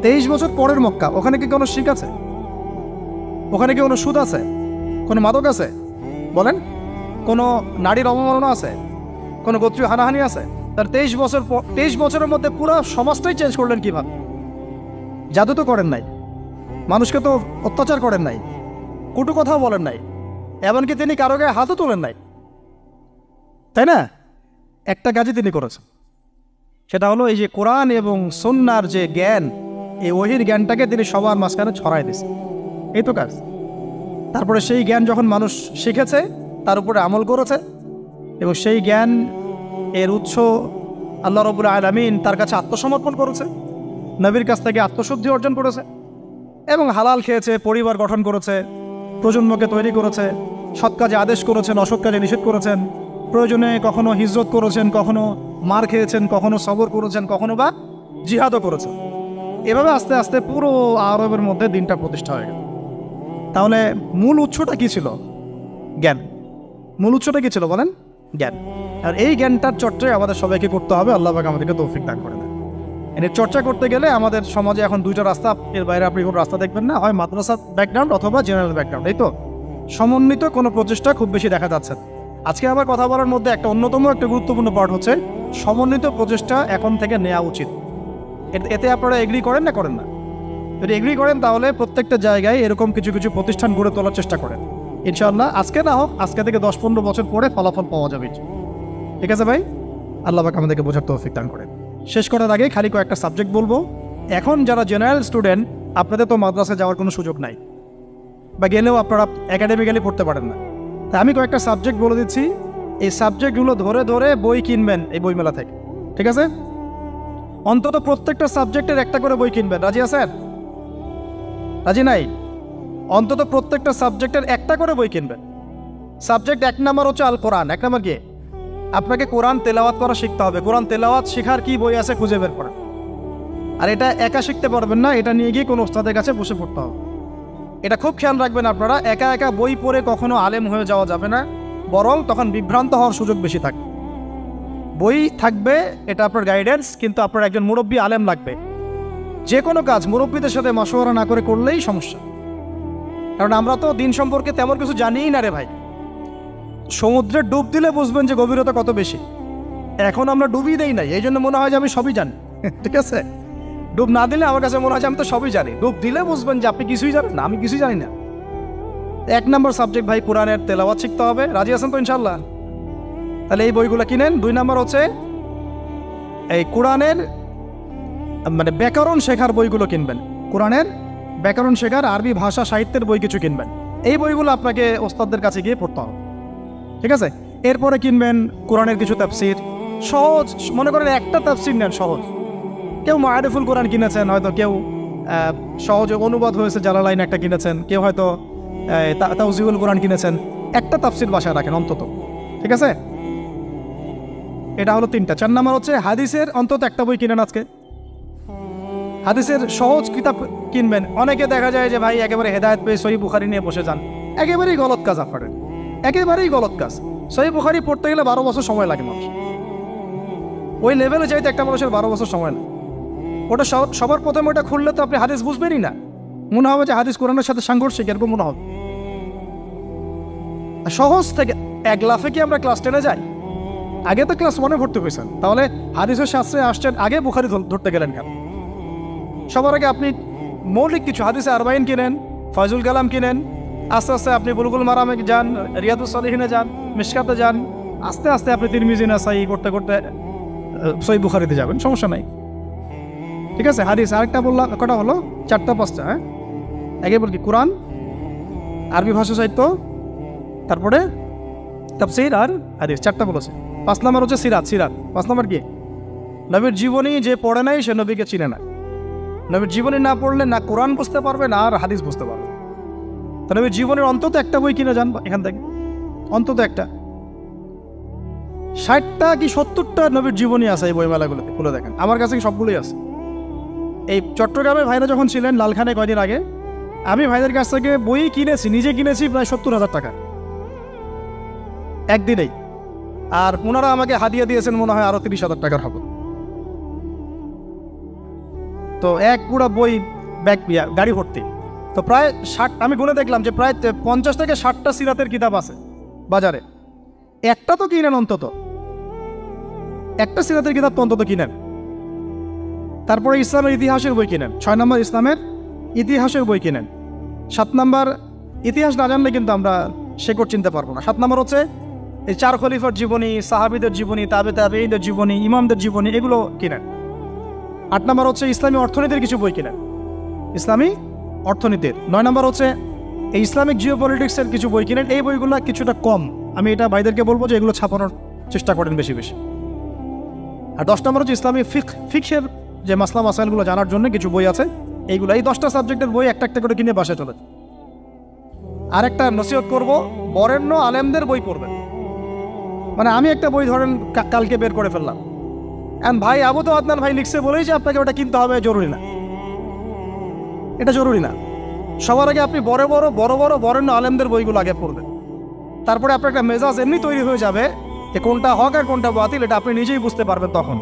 23 বছর পরের মক্কা, ওখানে কি কোনো শিরক আছে? ওখানে কি কোনো সুদ আছে? কোনো মাদক আছে? বলেন। কোনো নারীর অবমাননা আছে? কোনো গোত্রীয় হানাহানি আছে? তার 23 বছরের মধ্যে পুরো সমাজটাই চেঞ্জ করলেন কিভাবে? জাদু তো করেন নাই, মানুষকে তো অত্যাচার করেন নাই, কটু কথাও বলেন নাই, এমনকি তিনি কারো গায়ে হাতও তোলেন নাই, তাই না? একটা কাজই তিনি করেছেন, সেটা হলো এই যে কোরআন এবং সুন্নাহর যে জ্ঞান, এই ওহীর জ্ঞানটাকে তিনি সবার মাঝখানে ছড়াই দিয়েছেন। এই তো কাজ। তারপরে সেই জ্ঞান যখন মানুষ শিখেছে, তার উপরে আমল করেছে, এবং সেই জ্ঞান এর উৎস আল্লাহ রাব্বুল আলামিন, তার কাছে আত্মসমর্পণ করেছে, নবীর কাছ থেকে আত্মশুদ্ধি অর্জন করেছে, এবং হালাল খেয়েছে, পরিবার গঠন করেছে, প্রজন্মকে তৈরি করেছে, সৎ কাজে আদেশ করেছেন, অসৎ কাজে নিষেধ করেছেন, প্রয়োজনে কখনো হিজরত করেছেন, কখনো মার খেয়েছেন, কখনো সবর করেছেন, কখনো বা জিহাদও করেছেন। এভাবে আস্তে আস্তে পুরো আরবের মধ্যে দিনটা প্রতিষ্ঠা হয়ে গেল। তাহলে মূল উৎসটা কি ছিল? জ্ঞান। মূল উৎসটা কি ছিল বলেন? জ্ঞান। আর এই জ্ঞানটার চর্চায় আমাদের সবাইকে করতে হবে। আল্লাহ পাক আমাদেরকে তৌফিক দান করে দেন। এর চর্চা করতে গেলে আমাদের সমাজে এখন দুইটা রাস্তা, এর বাইরে আপনি কোনো রাস্তা দেখবেন না, হয় মাদ্রাসা ব্যাকগ্রাউন্ড অথবা জেনারেল ব্যাকগ্রাউন্ড। এই তো সমন্বিত কোনো প্রচেষ্টা খুব বেশি দেখা যাচ্ছে না। আজকে আবার কথা বলার মধ্যে একটা অন্যতম একটা গুরুত্বপূর্ণ পার্ট হচ্ছে সমন্বিত প্রচেষ্টা এখন থেকে নেওয়া উচিত। এতে আপনারা এগ্রি করেন না করেন না? যদি এগ্রি করেন তাহলে প্রত্যেকটা জায়গায় এরকম কিছু কিছু প্রতিষ্ঠান গড়ে তোলার চেষ্টা করেন। ইনশাআল্লাহ আজকে না হোক, আজকে থেকে 10-15 বছর পরে ফলাফল পাওয়া যাবে। ঠিক আছে ভাই? আল্লাহ পাক আমাদেরকে বোঝার তৌফিক দান করেন। শেষ করার আগে খালি কয়েকটা সাবজেক্ট বলবো। এখন যারা জেনারেল স্টুডেন্ট, আপনাদের তো মাদ্রাসায় যাওয়ার কোনো সুযোগ নাই, বা গেলেও আপনারা একাডেমিক্যালি পড়তে পারেন না। তাই আমি কয়েকটা সাবজেক্ট বলে দিচ্ছি। এই সাবজেক্টগুলো ধরে ধরে বই কিনবেন এই বইমেলা থেকে। ঠিক আছে? অন্তত প্রত্যেকটা সাবজেক্টের একটা করে বই কিনবেন। রাজি আছেন? রাজি নাই? অন্তত প্রত্যেকটা সাবজেক্টের একটা করে বই কিনবেন। সাবজেক্ট 1 নাম্বার হচ্ছে আল কোরআন। 1 নাম্বার কি? আপনাকে কোরআন তেলাওয়াত করা শিখতে হবে। কোরআন তেলাওয়াত শেখার কি বই আছে খুঁজে বের করেন। আর এটা একা শিখতে পারবেন না, এটা নিয়ে গিয়ে কোনো ওস্তাদের কাছে বসে পড়তে হবে। এটা খুব খেয়াল রাখবেন আপনারা। একা একা বই পড়ে কখনো আলেম হয়ে যাওয়া যাবে না, বরং তখন বিভ্রান্ত হওয়ার সুযোগ বেশি থাকে। বই থাকবে, এটা আপনার গাইডেন্স, কিন্তু আপনার একজন মুরব্বী আলেম লাগবে। যে কোনো কাজ মুরব্বীদের সাথে মশওয়ারা না করে করলেই সমস্যা। কারণ আমরা তো দিন সম্পর্কে তেমন কিছু জানিই না রে ভাই। সমুদ্রে ডুব দিলে বুঝবেন যে গভীরতা কত বেশি। এখন আমরা ডুবই দেই নাই, এই জন্য মনে হয় যে আমি সবই জানি। ঠিক আছে? ডুব না দিলে আমার কাছে মনে হয় যে আমি তো সবই জানি। ডুব দিলে বুঝবেন যে আপনি কিছুই জানেন না, আমি কিছুই জানি না। 1 নম্বর সাবজেক্ট ভাই কোরআনের তেলাওয়াত শিখতে হবে। রাজি আছেন তো ইনশাল্লাহ? তাহলে এই বইগুলো কিনেন। 2 নম্বর হচ্ছে এই কোরআনের মানে ব্যাকরণ শেখার বইগুলো কিনবেন। কোরআনের ব্যাকরণ শেখার আরবি ভাষা সাহিত্যের বই কিছু কিনবেন। এই বইগুলো আপনাকে ওস্তাদদের কাছে গিয়ে পড়তে হবে। ঠিক আছে? এরপরে কিনবেন কোরআনের কিছু তাফসির। সহজ, মনে করেন একটা তাফসির নেন সহজ। কেউ মারিফুল কোরআন কিনেছেন, হয়তো কেউ সহজে অনুবাদ হয়েছে জালালাইন একটা কিনেছেন, কেউ হয়তো তাওজিউল কোরআন কিনেছেন। একটা তাফসির বাসায় রাখেন অন্তত। ঠিক আছে? এটা হলো 3টা। 4 নম্বর হচ্ছে হাদিসের অন্তত একটা বই কিনেন আজকে। হাদিসের সহজ কিতাব কিনবেন। অনেকে দেখা যায় যে ভাই একেবারে হেদায়েত পেয়ে সহিহ বুখারী নিয়ে বসে যান। একেবারেই গলত কাজ আপনাদের, একেবারেই গলত কাজ। সহিহ বুখারী পড়তে গেলে 12 বছর সময় লাগে মানুষ। ওই লেভেলে যাইতে একটা মানুষের 12 বছর সময় লাগে। ওটা সবার প্রথমে ওটা খুললে তো আপনি হাদিস বুঝবেনই না। মনে হবে যে হাদিস কোরআনের সাথে সাংঘর্ষিক, এরকম মনে হবে। সহজ থেকে এক লাফে কি আমরা ক্লাস 10-এ যাই? আগে তো ক্লাস 1-এ ভর্তি হয়েছেন, তাহলে হাদিসের শাস্ত্রে আসছেন, আগে বুখারী ধরতে গেলেন কেন? সবার আগে আপনি মৌলিক কিছু হাদিসে আরবাইন কিনেন, ফয়জুল কালাম কিনেন। আস্তে আস্তে আপনি বুলুগুল মারামে যান, রিয়াদুস সালিহিনে যান, মিশকাতে যান। আস্তে আস্তে আপনি তিরমিজি নাসাই করতে করতে সহিহ বুখারীতে যাবেন, সমস্যা নাই। ঠিক আছে? হাদিস আরেকটা বললাম, কটা হলো? 4টা-5টা। হ্যাঁ, আগে বল কি কোরআন, আরবি ভাষা সাহিত্য, তারপরে তাফসীর আর হাদিস। 4টা বলেছে। 5 নম্বর হচ্ছে সিরাত। 5 নম্বর কি? নবীর জীবনী যে পড়ে নাই সে নবীকে চিনে না। নবীর জীবনী না পড়লে না কোরআন বুঝতে পারবে না আর হাদিস বুঝতে পারবে। তো নবীর জীবনের অন্তত একটা বই কিনে যান এখান থেকে, অন্তত একটা। 60টা কি 70টা নবীর জীবনী আছে এই বইমেলাগুলোতে, খুলে দেখেন। আমার কাছে সবগুলোই আছে। এই চট্টগ্রামে ভাইরা যখন ছিলেন লালখানে কয়দিন আগে, আমি ভাইদের কাছ থেকে বই কিনেছি, নিজে কিনেছি প্রায় 70,000 টাকা একদিনেই। আর ওনারা আমাকে হাদিয়া দিয়েছেন মনে হয় আরো 30,000 টাকার হবে। তো এক পুরা বই ব্যাগ গাড়ি ভর্তি। তো প্রায় 60, আমি গুনে দেখলাম যে প্রায় 50 থেকে 60টা সিরাতের কিতাব আছে বাজারে। একটা তো কিনেন, অন্তত একটা সিরাতের কিতাব তো অন্তত কিনেন। তারপরে ইসলামের ইতিহাসের বই কিনেন। 6 নম্বর ইসলামের ইতিহাসের বই কিনেন। 7 নম্বর ইতিহাস না জানলে কিন্তু আমরা শেকড় চিনতে পারবো না। 7 নম্বর হচ্ছে এই 4 খলিফার জীবনী, সাহাবীদের জীবনী, তাবেঈদের জীবনী, ইমামদের জীবনী, এগুলো কিনেন। 8 নম্বর হচ্ছে ইসলামী অর্থনীতির কিছু বই কিনেন, ইসলামী অর্থনীতির। 9 নম্বর হচ্ছে এই ইসলামিক জিওপলিটিক্সের কিছু বই কিনেন। এই বইগুলো কিছুটা কম, আমি এটা ভাইদেরকে বলবো যে এগুলো ছাপানোর চেষ্টা করেন বেশি বেশি। আর 10 নম্বর হচ্ছে ইসলামী ফিকহের যে মাসলা মাসাইলগুলো জানার জন্য কিছু বই আছে, এইগুলো। এই 10টা সাবজেক্টের বই একটা একটা করে কিনে বাসায় চলে। আর একটা নসিহত করবো, বরেণ্য আলেমদের বই পড়বেন। মানে আমি একটা বই ধরেন কালকে বের করে ফেললাম, ভাই আবু তো আদনান ভাই লিখছে বলেই যে আপনাকে ওটা কিনতে হবে জরুরি না। এটা জরুরি না। সবার আগে আপনি বড় বড় বরেণ্য আলেমদের বইগুলো আগে পড়বেন, তারপরে আপনার একটা মেজাজ এমনি তৈরি হয়ে যাবে যে কোনটা হক আর কোনটা বাতিল এটা আপনি নিজেই বুঝতে পারবেন তখন।